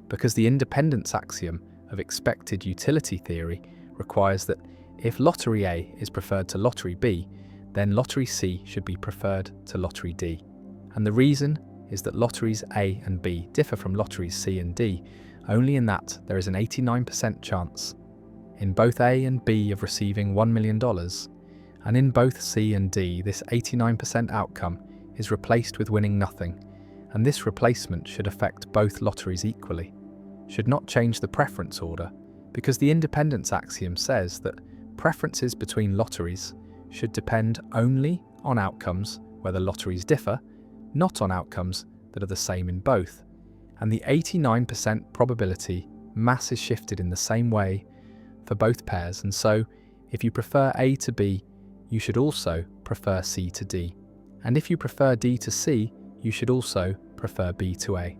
because the independence axiom of expected utility theory requires that if Lottery A is preferred to Lottery B, then Lottery C should be preferred to Lottery D. And the reason is that Lotteries A and B differ from Lotteries C and D only in that there is an 89% chance in both A and B of receiving $1 million, and in both C and D this 89% outcome is replaced with winning nothing, and this replacement should affect both lotteries equally, should not change the preference order, because the independence axiom says that preferences between lotteries should depend only on outcomes where the lotteries differ, not on outcomes that are the same in both. And the 89% probability mass is shifted in the same way for both pairs, and so if you prefer A to B, you should also prefer C to D. And if you prefer D to C, you should also prefer B to A.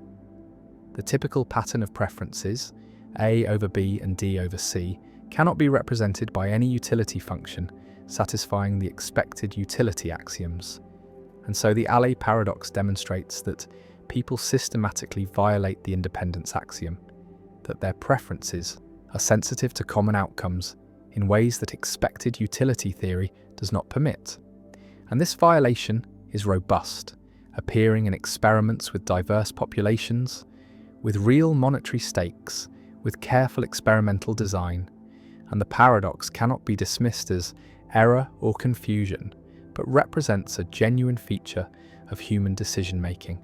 The typical pattern of preferences, A over B and D over C, cannot be represented by any utility function satisfying the expected utility axioms. And so the Allais paradox demonstrates that people systematically violate the independence axiom, that their preferences are sensitive to common outcomes in ways that expected utility theory does not permit. And this violation is robust, appearing in experiments with diverse populations, with real monetary stakes, with careful experimental design, and the paradox cannot be dismissed as error or confusion, but represents a genuine feature of human decision-making.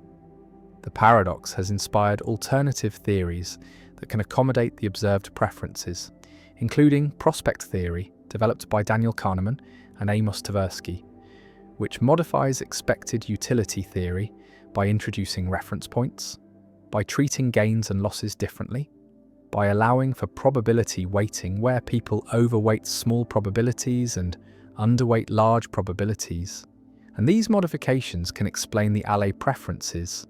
The paradox has inspired alternative theories that can accommodate the observed preferences, including prospect theory, developed by Daniel Kahneman and Amos Tversky, which modifies expected utility theory by introducing reference points, by treating gains and losses differently, by allowing for probability weighting where people overweight small probabilities and underweight large probabilities. And these modifications can explain the Allais preferences,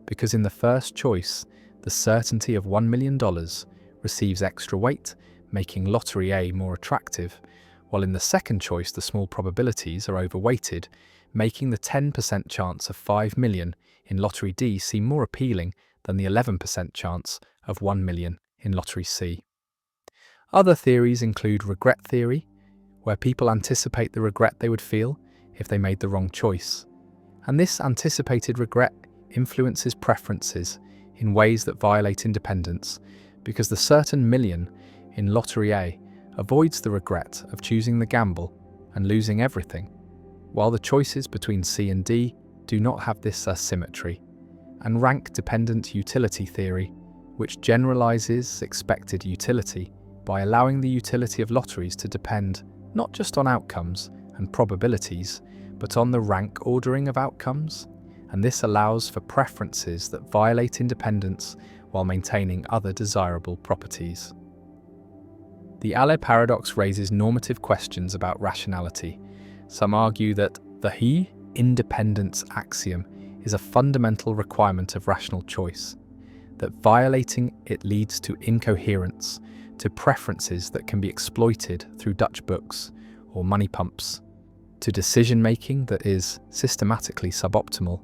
because in the first choice, the certainty of $1 million receives extra weight, making Lottery A more attractive, while in the second choice the small probabilities are overweighted, making the 10% chance of $5 million in Lottery D seem more appealing than the 11% chance of $1 million in Lottery C. Other theories include regret theory, where people anticipate the regret they would feel if they made the wrong choice. And this anticipated regret influences preferences in ways that violate independence, because the certain million in Lottery A avoids the regret of choosing the gamble and losing everything, while the choices between C and D do not have this asymmetry. And rank-dependent utility theory, which generalizes expected utility by allowing the utility of lotteries to depend not just on outcomes and probabilities, but on the rank ordering of outcomes, and this allows for preferences that violate independence while maintaining other desirable properties. The Allais paradox raises normative questions about rationality. Some argue that the independence axiom is a fundamental requirement of rational choice, that violating it leads to incoherence, to preferences that can be exploited through Dutch books or money pumps, to decision-making that is systematically suboptimal,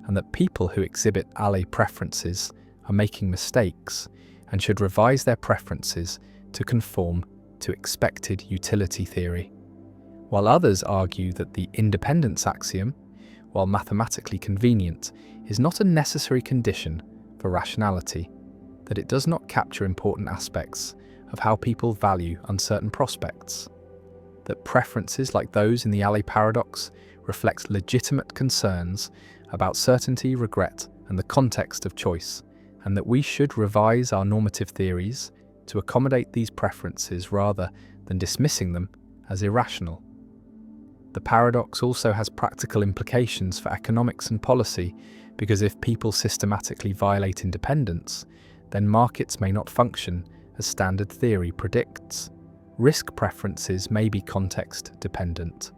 and that people who exhibit Allais preferences are making mistakes and should revise their preferences to conform to expected utility theory. While others argue that the independence axiom, while mathematically convenient, is not a necessary condition for rationality, that it does not capture important aspects of how people value uncertain prospects, that preferences like those in the Allais paradox reflect legitimate concerns about certainty, regret, and the context of choice, and that we should revise our normative theories to accommodate these preferences rather than dismissing them as irrational. The paradox also has practical implications for economics and policy, because if people systematically violate independence, then markets may not function as standard theory predicts. Risk preferences may be context-dependent.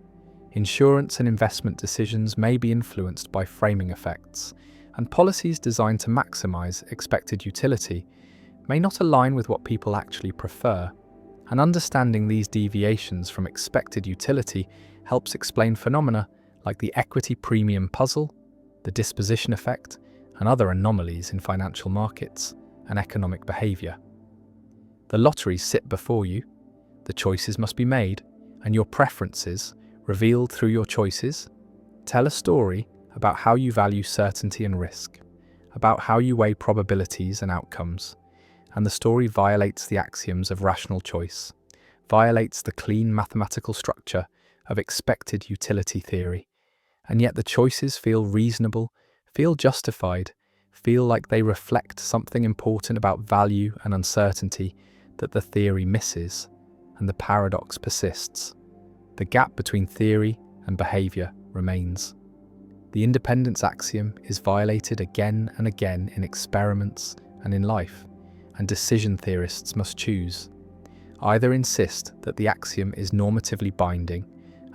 Insurance and investment decisions may be influenced by framing effects, and policies designed to maximize expected utility may not align with what people actually prefer. And understanding these deviations from expected utility helps explain phenomena like the equity premium puzzle, the disposition effect, and other anomalies in financial markets and economic behavior. The lotteries sit before you, the choices must be made, and your preferences, revealed through your choices, tell a story about how you value certainty and risk, about how you weigh probabilities and outcomes, and the story violates the axioms of rational choice, violates the clean mathematical structure of expected utility theory, and yet the choices feel reasonable, feel justified, feel like they reflect something important about value and uncertainty that the theory misses, and the paradox persists. The gap between theory and behavior remains. The independence axiom is violated again and again in experiments and in life, and decision theorists must choose. Either insist that the axiom is normatively binding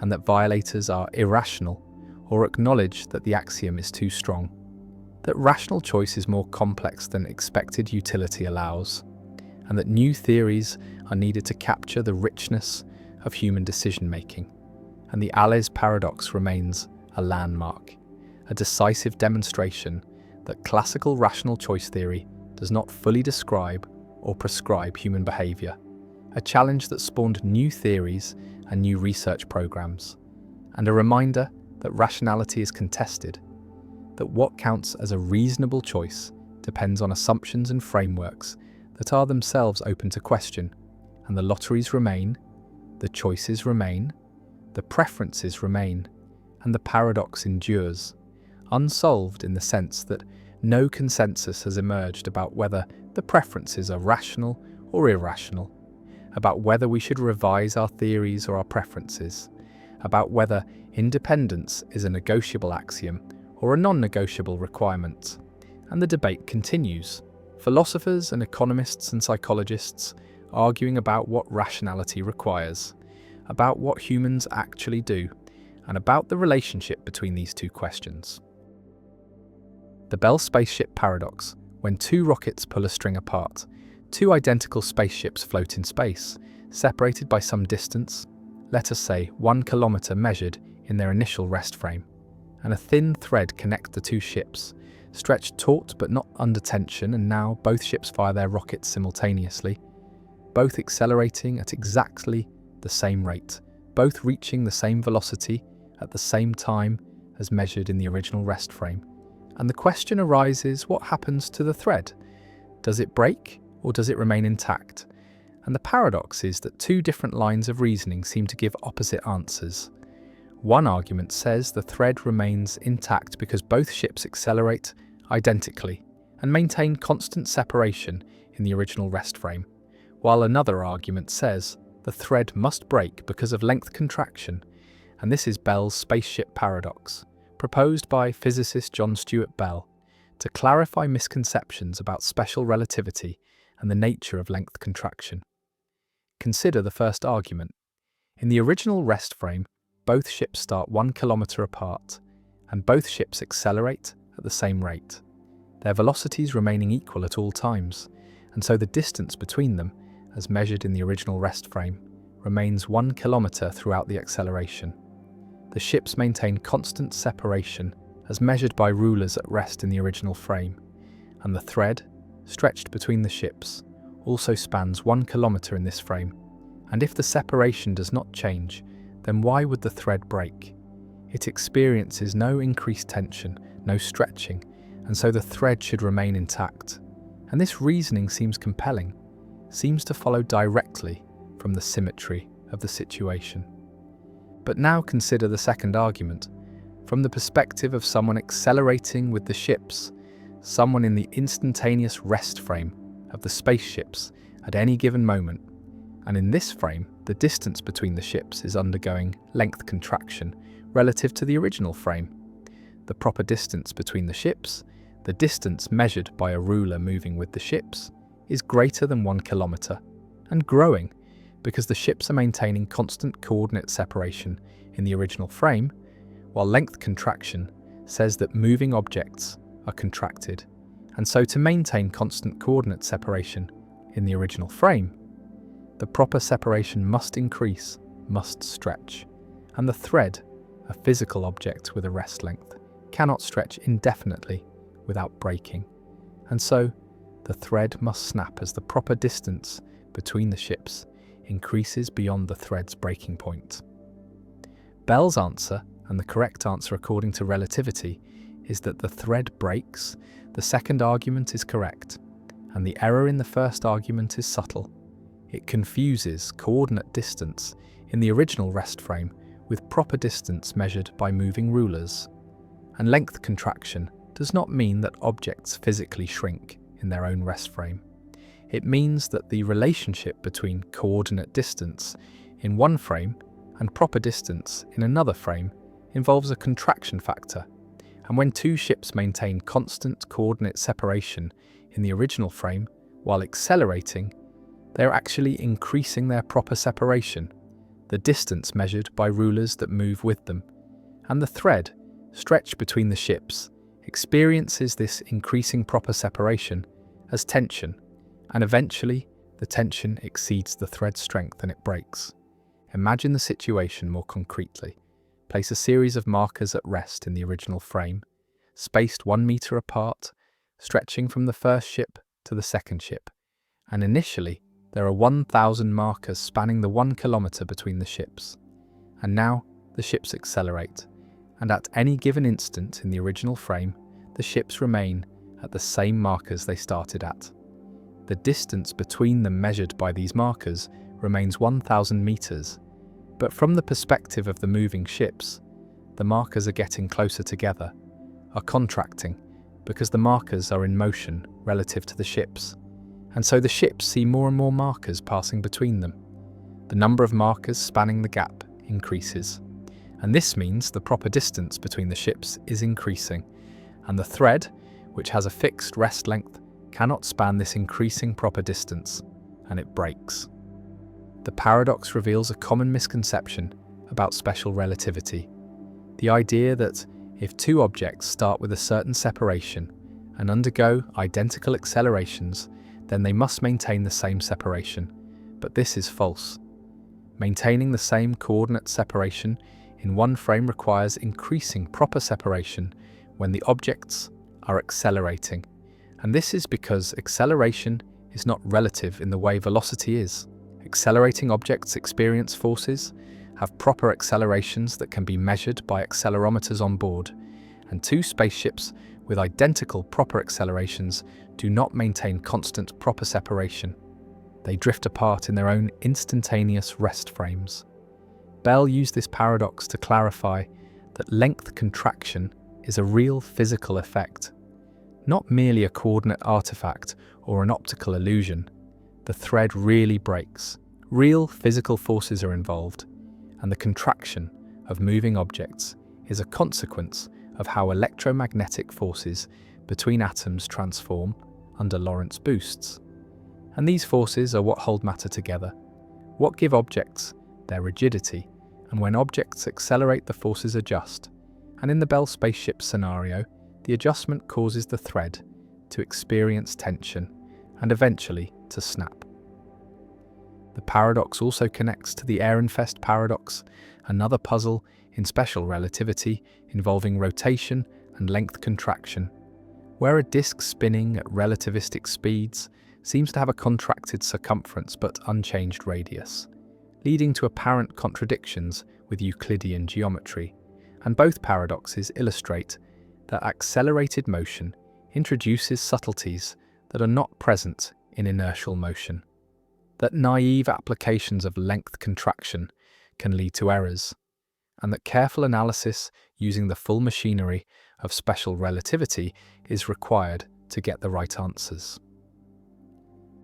and that violators are irrational, or acknowledge that the axiom is too strong, that rational choice is more complex than expected utility allows, and that new theories are needed to capture the richness of human decision-making. And the Allais paradox remains a landmark, a decisive demonstration that classical rational choice theory does not fully describe or prescribe human behavior, a challenge that spawned new theories and new research programs, and a reminder that rationality is contested, that what counts as a reasonable choice depends on assumptions and frameworks that are themselves open to question, and the lotteries remain, the choices remain, the preferences remain, and the paradox endures, unsolved in the sense that no consensus has emerged about whether the preferences are rational or irrational, about whether we should revise our theories or our preferences, about whether independence is a negotiable axiom or a non-negotiable requirement. And the debate continues. Philosophers and economists and psychologists arguing about what rationality requires, about what humans actually do, and about the relationship between these two questions. The Bell spaceship paradox. When two rockets pull a string apart, two identical spaceships float in space, separated by some distance, let us say 1 kilometer measured in their initial rest frame, and a thin thread connects the two ships, stretched taut but not under tension, and now both ships fire their rockets simultaneously, both accelerating at exactly the same rate, both reaching the same velocity at the same time as measured in the original rest frame. And the question arises, what happens to the thread? Does it break or does it remain intact? And the paradox is that two different lines of reasoning seem to give opposite answers. One argument says the thread remains intact because both ships accelerate identically and maintain constant separation in the original rest frame, while another argument says the thread must break because of length contraction, and this is Bell's spaceship paradox, proposed by physicist John Stuart Bell to clarify misconceptions about special relativity and the nature of length contraction. Consider the first argument. In the original rest frame, both ships start 1 kilometer apart, and both ships accelerate at the same rate. Their velocities remaining equal at all times, and so the distance between them, as measured in the original rest frame, remains 1 kilometer throughout the acceleration. The ships maintain constant separation as measured by rulers at rest in the original frame, and the thread, stretched between the ships, also spans 1 kilometer in this frame. And if the separation does not change, then why would the thread break? It experiences no increased tension, no stretching, and so the thread should remain intact. And this reasoning seems compelling, seems to follow directly from the symmetry of the situation. But now consider the second argument, from the perspective of someone accelerating with the ships, someone in the instantaneous rest frame of the spaceships at any given moment. And in this frame, the distance between the ships is undergoing length contraction relative to the original frame. The proper distance between the ships, the distance measured by a ruler moving with the ships, is greater than 1 kilometer, and growing because the ships are maintaining constant coordinate separation in the original frame, while length contraction says that moving objects are contracted. And so to maintain constant coordinate separation in the original frame, the proper separation must increase, must stretch, and the thread, a physical object with a rest length, cannot stretch indefinitely without breaking. And so the thread must snap as the proper distance between the ships increases beyond the thread's breaking point. Bell's answer, and the correct answer according to relativity, is that the thread breaks. The second argument is correct, and the error in the first argument is subtle. It confuses coordinate distance in the original rest frame with proper distance measured by moving rulers. And length contraction does not mean that objects physically shrink in their own rest frame. It means that the relationship between coordinate distance in one frame and proper distance in another frame involves a contraction factor. And when two ships maintain constant coordinate separation in the original frame while accelerating, they are actually increasing their proper separation, the distance measured by rulers that move with them. And the thread, stretched between the ships, experiences this increasing proper separation as tension, and eventually the tension exceeds the thread's strength and it breaks. Imagine the situation more concretely. Place a series of markers at rest in the original frame, spaced 1 meter apart, stretching from the first ship to the second ship. And initially, there are 1,000 markers spanning the 1 kilometer between the ships. And now, the ships accelerate, and at any given instant in the original frame, the ships remain at the same markers they started at. The distance between them measured by these markers remains 1,000 meters, but from the perspective of the moving ships, the markers are getting closer together, are contracting, because the markers are in motion relative to the ships. And so the ships see more and more markers passing between them. The number of markers spanning the gap increases, and this means the proper distance between the ships is increasing, and the thread, which has a fixed rest length, cannot span this increasing proper distance, and it breaks. The paradox reveals a common misconception about special relativity. The idea that if two objects start with a certain separation and undergo identical accelerations, then they must maintain the same separation. But this is false. Maintaining the same coordinate separation in one frame requires increasing proper separation when the objects are accelerating. And this is because acceleration is not relative in the way velocity is. Accelerating objects experience forces, have proper accelerations that can be measured by accelerometers on board, and two spaceships with identical proper accelerations do not maintain constant proper separation. They drift apart in their own instantaneous rest frames. Bell used this paradox to clarify that length contraction is a real physical effect, not merely a coordinate artifact or an optical illusion. The thread really breaks. Real physical forces are involved, and the contraction of moving objects is a consequence of how electromagnetic forces between atoms transform under Lorentz boosts. And these forces are what hold matter together. What give objects their rigidity, and when objects accelerate, the forces adjust. And in the Bell spaceship scenario, the adjustment causes the thread to experience tension and eventually to snap. The paradox also connects to the Ehrenfest paradox, another puzzle in special relativity involving rotation and length contraction, where a disk spinning at relativistic speeds seems to have a contracted circumference but unchanged radius, leading to apparent contradictions with Euclidean geometry. And both paradoxes illustrate that accelerated motion introduces subtleties that are not present in inertial motion, that naive applications of length contraction can lead to errors, and that careful analysis using the full machinery of special relativity is required to get the right answers.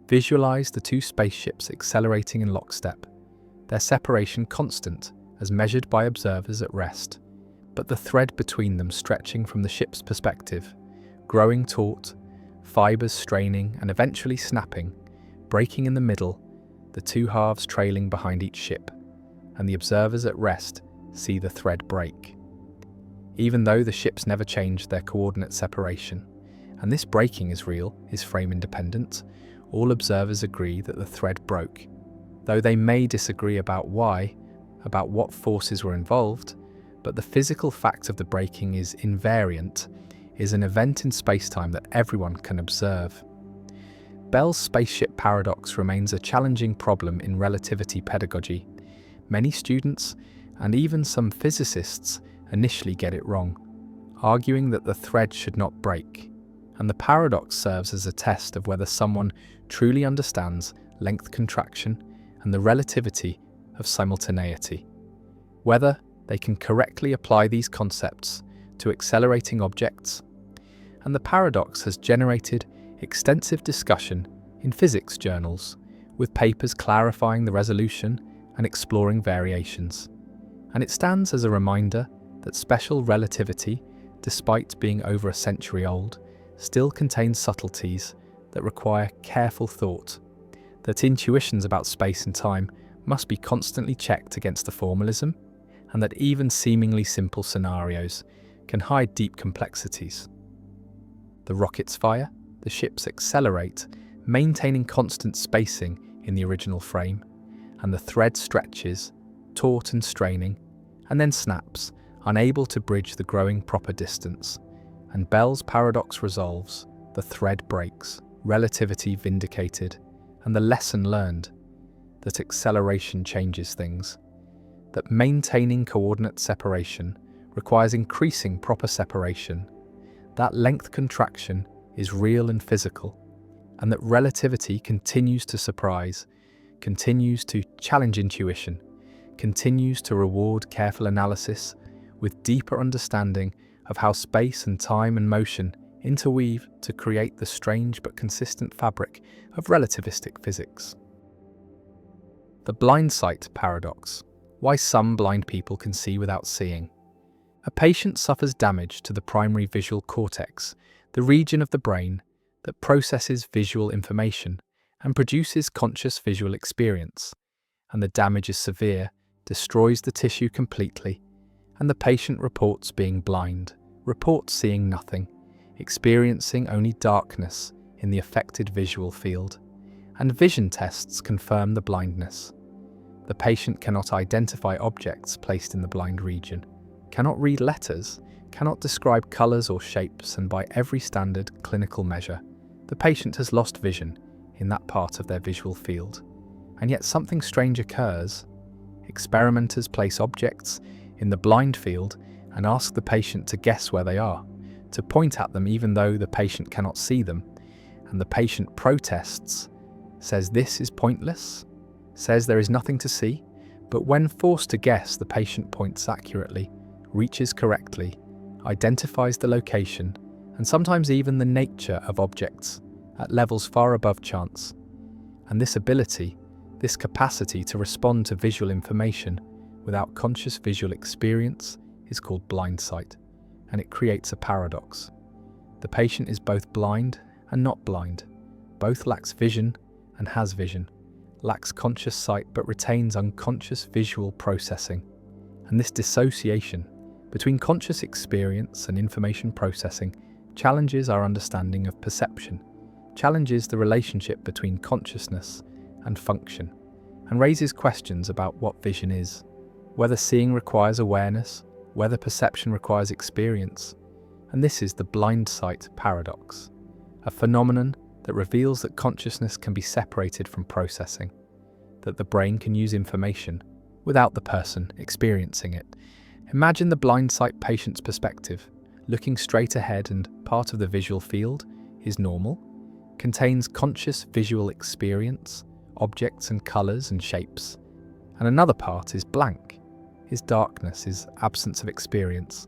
Visualize the two spaceships accelerating in lockstep, their separation constant as measured by observers at rest, but the thread between them stretching from the ship's perspective, growing taut, fibers straining and eventually snapping, breaking in the middle, the two halves trailing behind each ship, and the observers at rest see the thread break. Even though the ships never changed their coordinate separation, and this breaking is real, is frame independent, all observers agree that the thread broke. Though they may disagree about why, about what forces were involved, but the physical fact of the breaking is invariant, is an event in spacetime that everyone can observe. Bell's spaceship paradox remains a challenging problem in relativity pedagogy. Many students, and even some physicists, initially get it wrong, arguing that the thread should not break. And the paradox serves as a test of whether someone truly understands length contraction and the relativity of simultaneity, whether they can correctly apply these concepts to accelerating objects. And the paradox has generated extensive discussion in physics journals, with papers clarifying the resolution and exploring variations. And it stands as a reminder that special relativity, despite being over a century old, still contains subtleties that require careful thought, that intuitions about space and time must be constantly checked against the formalism, and that even seemingly simple scenarios can hide deep complexities. The rockets fire, the ships accelerate, maintaining constant spacing in the original frame, and the thread stretches, taut and straining, and then snaps, unable to bridge the growing proper distance. And Bell's paradox resolves, the thread breaks, relativity vindicated, and the lesson learned, that acceleration changes things, that maintaining coordinate separation requires increasing proper separation, that length contraction is real and physical, and that relativity continues to surprise, continues to challenge intuition, continues to reward careful analysis with deeper understanding of how space and time and motion interweave to create the strange but consistent fabric of relativistic physics. The blind sight paradox. Why some blind people can see without seeing. A patient suffers damage to the primary visual cortex, the region of the brain that processes visual information and produces conscious visual experience. And the damage is severe, destroys the tissue completely, and the patient reports being blind, reports seeing nothing, experiencing only darkness in the affected visual field, and vision tests confirm the blindness. The patient cannot identify objects placed in the blind region, cannot read letters, cannot describe colours or shapes, and by every standard clinical measure, the patient has lost vision in that part of their visual field. And yet something strange occurs. Experimenters place objects in the blind field and ask the patient to guess where they are, to point at them even though the patient cannot see them, and the patient protests, says this is pointless, says there is nothing to see, but when forced to guess, the patient points accurately, reaches correctly, identifies the location, and sometimes even the nature of objects at levels far above chance. And this ability, this capacity to respond to visual information without conscious visual experience is called blind sight, and it creates a paradox. The patient is both blind and not blind, both lacks vision and has vision, lacks conscious sight but retains unconscious visual processing. And this dissociation between conscious experience and information processing challenges our understanding of perception, challenges the relationship between consciousness and function, and raises questions about what vision is, whether seeing requires awareness, whether perception requires experience. And this is the blind sight paradox, a phenomenon that reveals that consciousness can be separated from processing, that the brain can use information without the person experiencing it. Imagine the blind sight patient's perspective, looking straight ahead, and part of the visual field is normal, contains conscious visual experience, objects and colours and shapes, and another part is blank, is darkness, is absence of experience,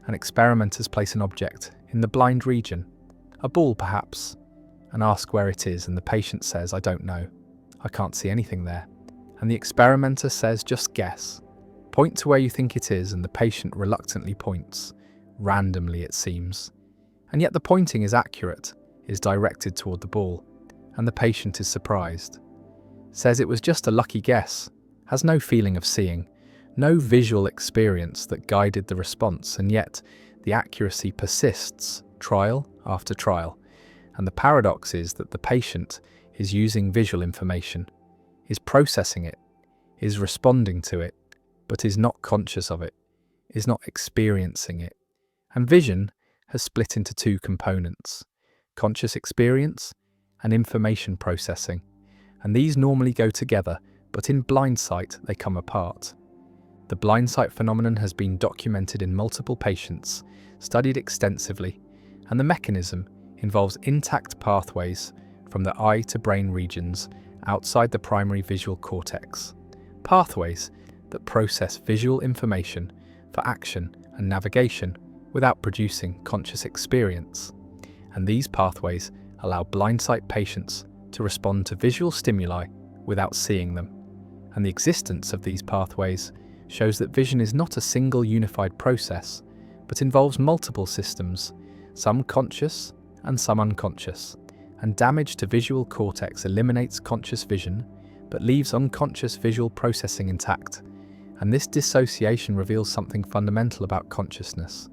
and experimenters place an object in the blind region, a ball perhaps, and ask where it is, and the patient says, "I don't know, I can't see anything there." And the experimenter says, "Just guess. Point to where you think it is," and the patient reluctantly points, randomly it seems. And yet the pointing is accurate, is directed toward the ball, and the patient is surprised. Says it was just a lucky guess, has no feeling of seeing, no visual experience that guided the response, and yet the accuracy persists, trial after trial. And the paradox is that the patient is using visual information, is processing it, is responding to it, but is not conscious of it, is not experiencing it. And vision has split into two components: conscious experience and information processing. And these normally go together, but in blind sight they come apart. The blind sight phenomenon has been documented in multiple patients, studied extensively, and the mechanism involves intact pathways from the eye to brain regions outside the primary visual cortex. Pathways that process visual information for action and navigation without producing conscious experience. And these pathways allow blind sight patients to respond to visual stimuli without seeing them. And the existence of these pathways shows that vision is not a single unified process, but involves multiple systems, some conscious and some unconscious. And damage to visual cortex eliminates conscious vision, but leaves unconscious visual processing intact. And this dissociation reveals something fundamental about consciousness,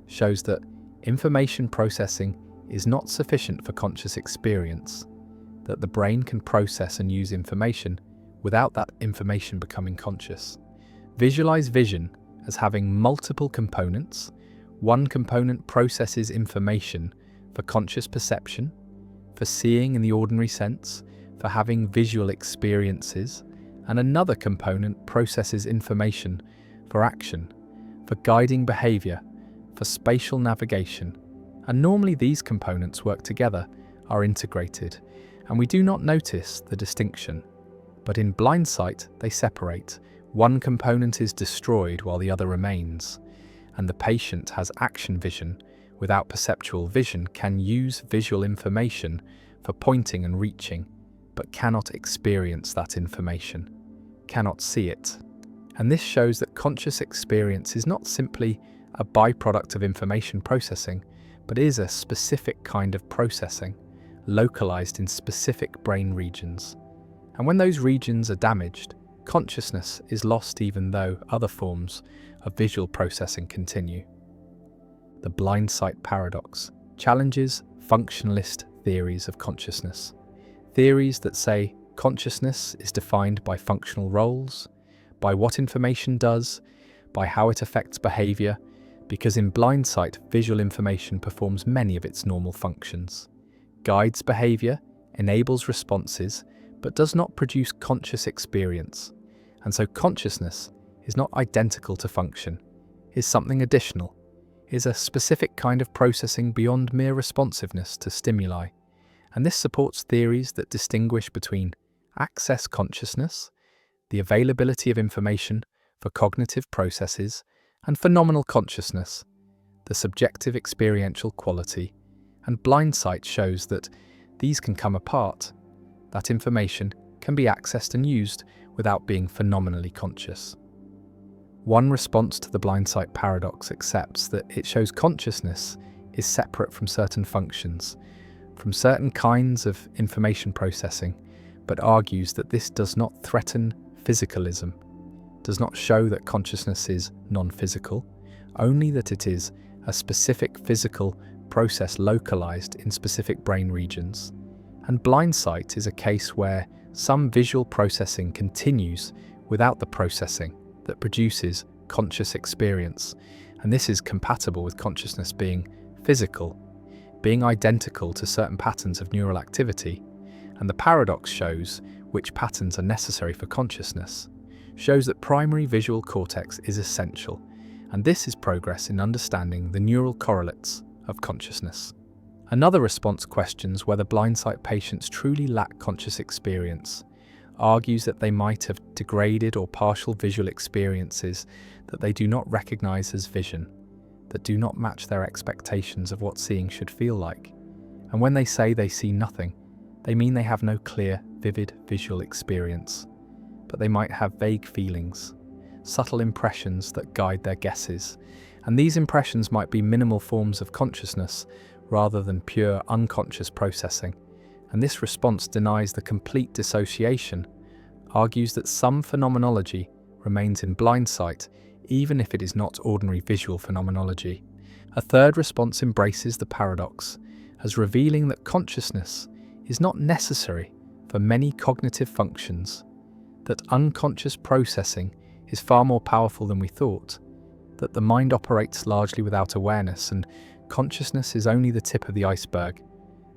shows that information processing is not sufficient for conscious experience, that the brain can process and use information without that information becoming conscious. Visualize vision as having multiple components. One component processes information for conscious perception, for seeing in the ordinary sense, for having visual experiences, and another component processes information for action, for guiding behaviour, for spatial navigation. And normally these components work together, are integrated, and we do not notice the distinction. But in blind sight, they separate. One component is destroyed while the other remains, and the patient has action vision without perceptual vision, can use visual information for pointing and reaching, but cannot experience that information, cannot see it. And this shows that conscious experience is not simply a byproduct of information processing, but is a specific kind of processing, localized in specific brain regions. And when those regions are damaged, consciousness is lost even though other forms of visual processing continue. The blind sight paradox challenges functionalist theories of consciousness, theories that say consciousness is defined by functional roles, by what information does, by how it affects behavior, because in blind sight, visual information performs many of its normal functions, guides behavior, enables responses, but does not produce conscious experience. And so consciousness is not identical to function, is something additional, is a specific kind of processing beyond mere responsiveness to stimuli. And this supports theories that distinguish between access consciousness, the availability of information for cognitive processes, and phenomenal consciousness, the subjective experiential quality. And blind sight shows that these can come apart, that information can be accessed and used without being phenomenally conscious. One response to the blind sight paradox accepts that it shows consciousness is separate from certain functions, from certain kinds of information processing, but argues that this does not threaten physicalism, does not show that consciousness is non-physical, only that it is a specific physical process localized in specific brain regions. And blind sight is a case where some visual processing continues without the processing that produces conscious experience, and this is compatible with consciousness being physical, being identical to certain patterns of neural activity. And the paradox shows which patterns are necessary for consciousness, shows that primary visual cortex is essential, and this is progress in understanding the neural correlates of consciousness. Another response questions whether blind sight patients truly lack conscious experience, argues that they might have degraded or partial visual experiences that they do not recognize as vision, that do not match their expectations of what seeing should feel like. And when they say they see nothing, they mean they have no clear, vivid visual experience, but they might have vague feelings, subtle impressions that guide their guesses, and these impressions might be minimal forms of consciousness rather than pure unconscious processing. And this response denies the complete dissociation, argues that some phenomenology remains in blind sight even if it is not ordinary visual phenomenology. A third response embraces the paradox as revealing that consciousness is not necessary for many cognitive functions, that unconscious processing is far more powerful than we thought, that the mind operates largely without awareness and consciousness is only the tip of the iceberg,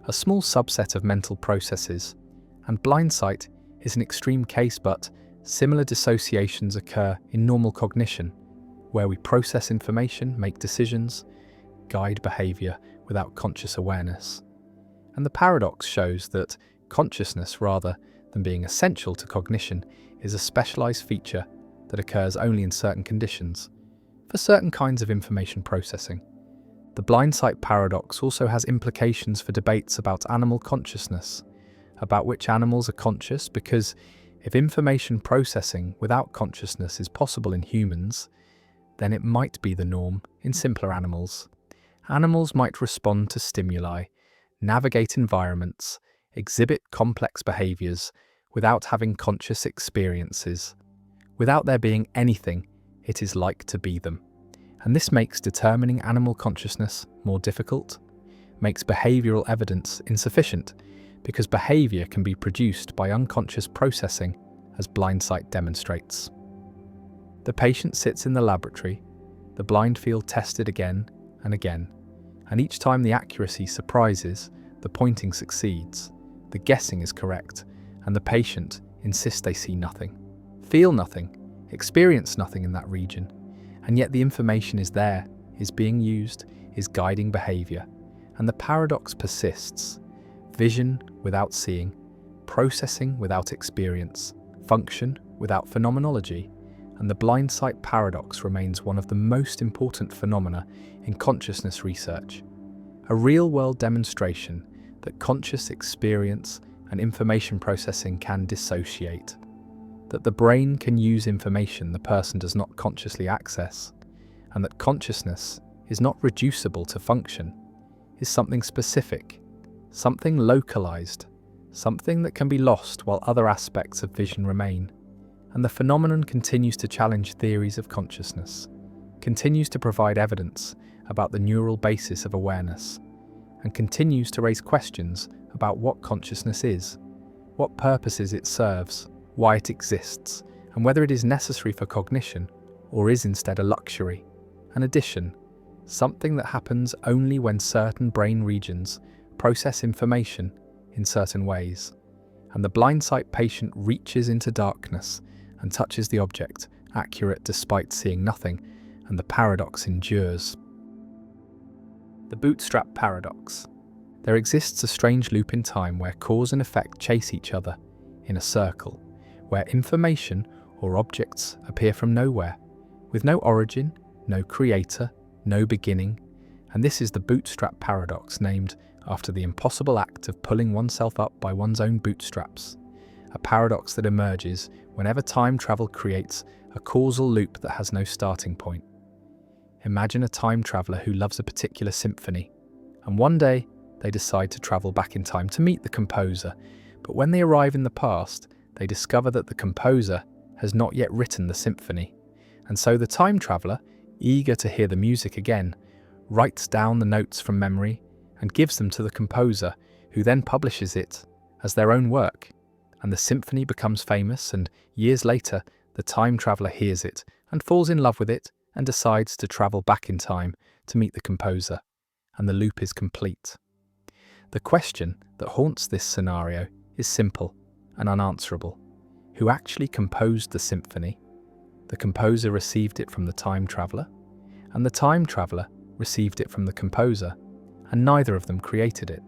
a small subset of mental processes, and blind sight is an extreme case, but similar dissociations occur in normal cognition, where we process information, make decisions, guide behavior without conscious awareness. And the paradox shows that consciousness, rather than being essential to cognition, is a specialized feature that occurs only in certain conditions, for certain kinds of information processing. The blind sight paradox also has implications for debates about animal consciousness, about which animals are conscious, because if information processing without consciousness is possible in humans, then it might be the norm in simpler animals. Animals might respond to stimuli, navigate environments, exhibit complex behaviors without having conscious experiences, without there being anything it is like to be them. And this makes determining animal consciousness more difficult, makes behavioral evidence insufficient, because behavior can be produced by unconscious processing, as blind sight demonstrates. The patient sits in the laboratory, the blind field tested again and again, and each time the accuracy surprises, the pointing succeeds, the guessing is correct, and the patient insists they see nothing, feel nothing, experience nothing in that region. And yet the information is there, is being used, is guiding behavior. And the paradox persists. Vision without seeing, processing without experience, function without phenomenology. And the blind sight paradox remains one of the most important phenomena in consciousness research. A real-world demonstration that conscious experience and information processing can dissociate, that the brain can use information the person does not consciously access, and that consciousness is not reducible to function, is something specific, something localized, something that can be lost while other aspects of vision remain. And the phenomenon continues to challenge theories of consciousness, continues to provide evidence about the neural basis of awareness, and continues to raise questions about what consciousness is, what purposes it serves, why it exists, and whether it is necessary for cognition or is instead a luxury, an addition, something that happens only when certain brain regions process information in certain ways. And the blind sight patient reaches into darkness and touches the object, accurate despite seeing nothing, and the paradox endures. The bootstrap paradox. There exists a strange loop in time where cause and effect chase each other in a circle, where information or objects appear from nowhere, with no origin, no creator, no beginning, and this is the bootstrap paradox, named after the impossible act of pulling oneself up by one's own bootstraps, a paradox that emerges whenever time travel creates a causal loop that has no starting point. Imagine a time traveler who loves a particular symphony, and one day they decide to travel back in time to meet the composer, But when they arrive in the past, they discover that the composer has not yet written the symphony. And so the time traveler, eager to hear the music again, writes down the notes from memory and gives them to the composer, who then publishes it as their own work. And the symphony becomes famous, and years later, the time traveler hears it and falls in love with it and decides to travel back in time to meet the composer. And the loop is complete. The question that haunts this scenario is simple and unanswerable. Who actually composed the symphony? The composer received it from the time traveler, and the time traveler received it from the composer, and neither of them created it.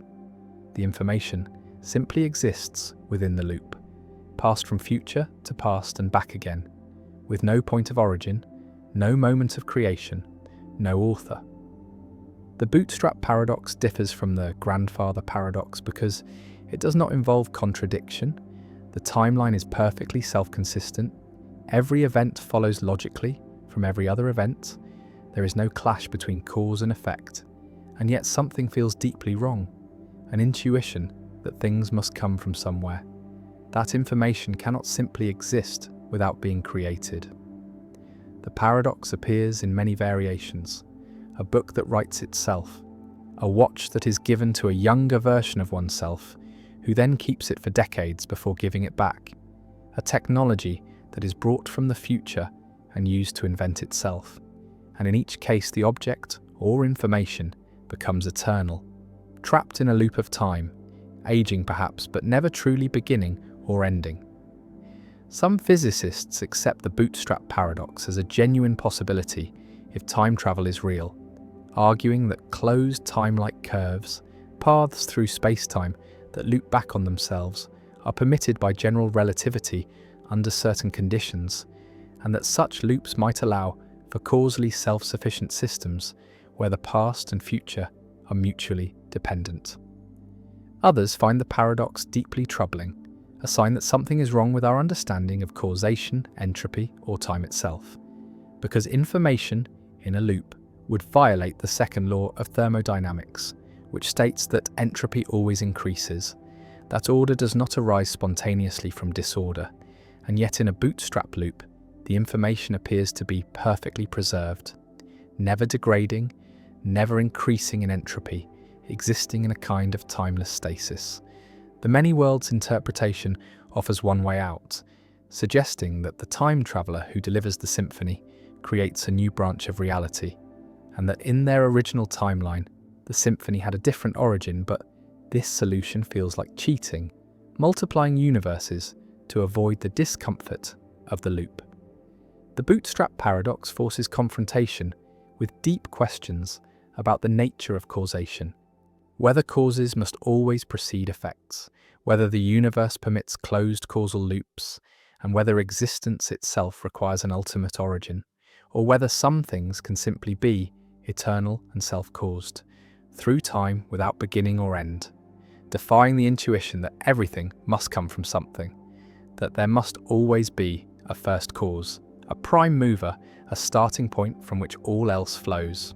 The information simply exists within the loop, passed from future to past and back again, with no point of origin, no moment of creation, no author. The bootstrap paradox differs from the grandfather paradox because it does not involve contradiction. The timeline is perfectly self-consistent. Every event follows logically from every other event. There is no clash between cause and effect, and yet something feels deeply wrong, an intuition that things must come from somewhere. That information cannot simply exist without being created. The paradox appears in many variations: a book that writes itself, a watch that is given to a younger version of oneself, who then keeps it for decades before giving it back, a technology that is brought from the future and used to invent itself, and in each case the object or information becomes eternal, trapped in a loop of time, aging perhaps, but never truly beginning or ending. Some physicists accept the bootstrap paradox as a genuine possibility if time travel is real, arguing that closed time-like curves, paths through space-time that loop back on themselves, are permitted by general relativity under certain conditions, and that such loops might allow for causally self-sufficient systems where the past and future are mutually dependent. Others find the paradox deeply troubling, a sign that something is wrong with our understanding of causation, entropy, or time itself, because information in a loop would violate the second law of thermodynamics, which states that entropy always increases, that order does not arise spontaneously from disorder, and yet in a bootstrap loop, the information appears to be perfectly preserved, never degrading, never increasing in entropy, existing in a kind of timeless stasis. The many worlds interpretation offers one way out, suggesting that the time traveler who delivers the symphony creates a new branch of reality, and that in their original timeline, the symphony had a different origin, but this solution feels like cheating, multiplying universes to avoid the discomfort of the loop. The bootstrap paradox forces confrontation with deep questions about the nature of causation, whether causes must always precede effects, whether the universe permits closed causal loops, and whether existence itself requires an ultimate origin, or whether some things can simply be eternal and self-caused, through time without beginning or end, defying the intuition that everything must come from something, that there must always be a first cause, a prime mover, a starting point from which all else flows.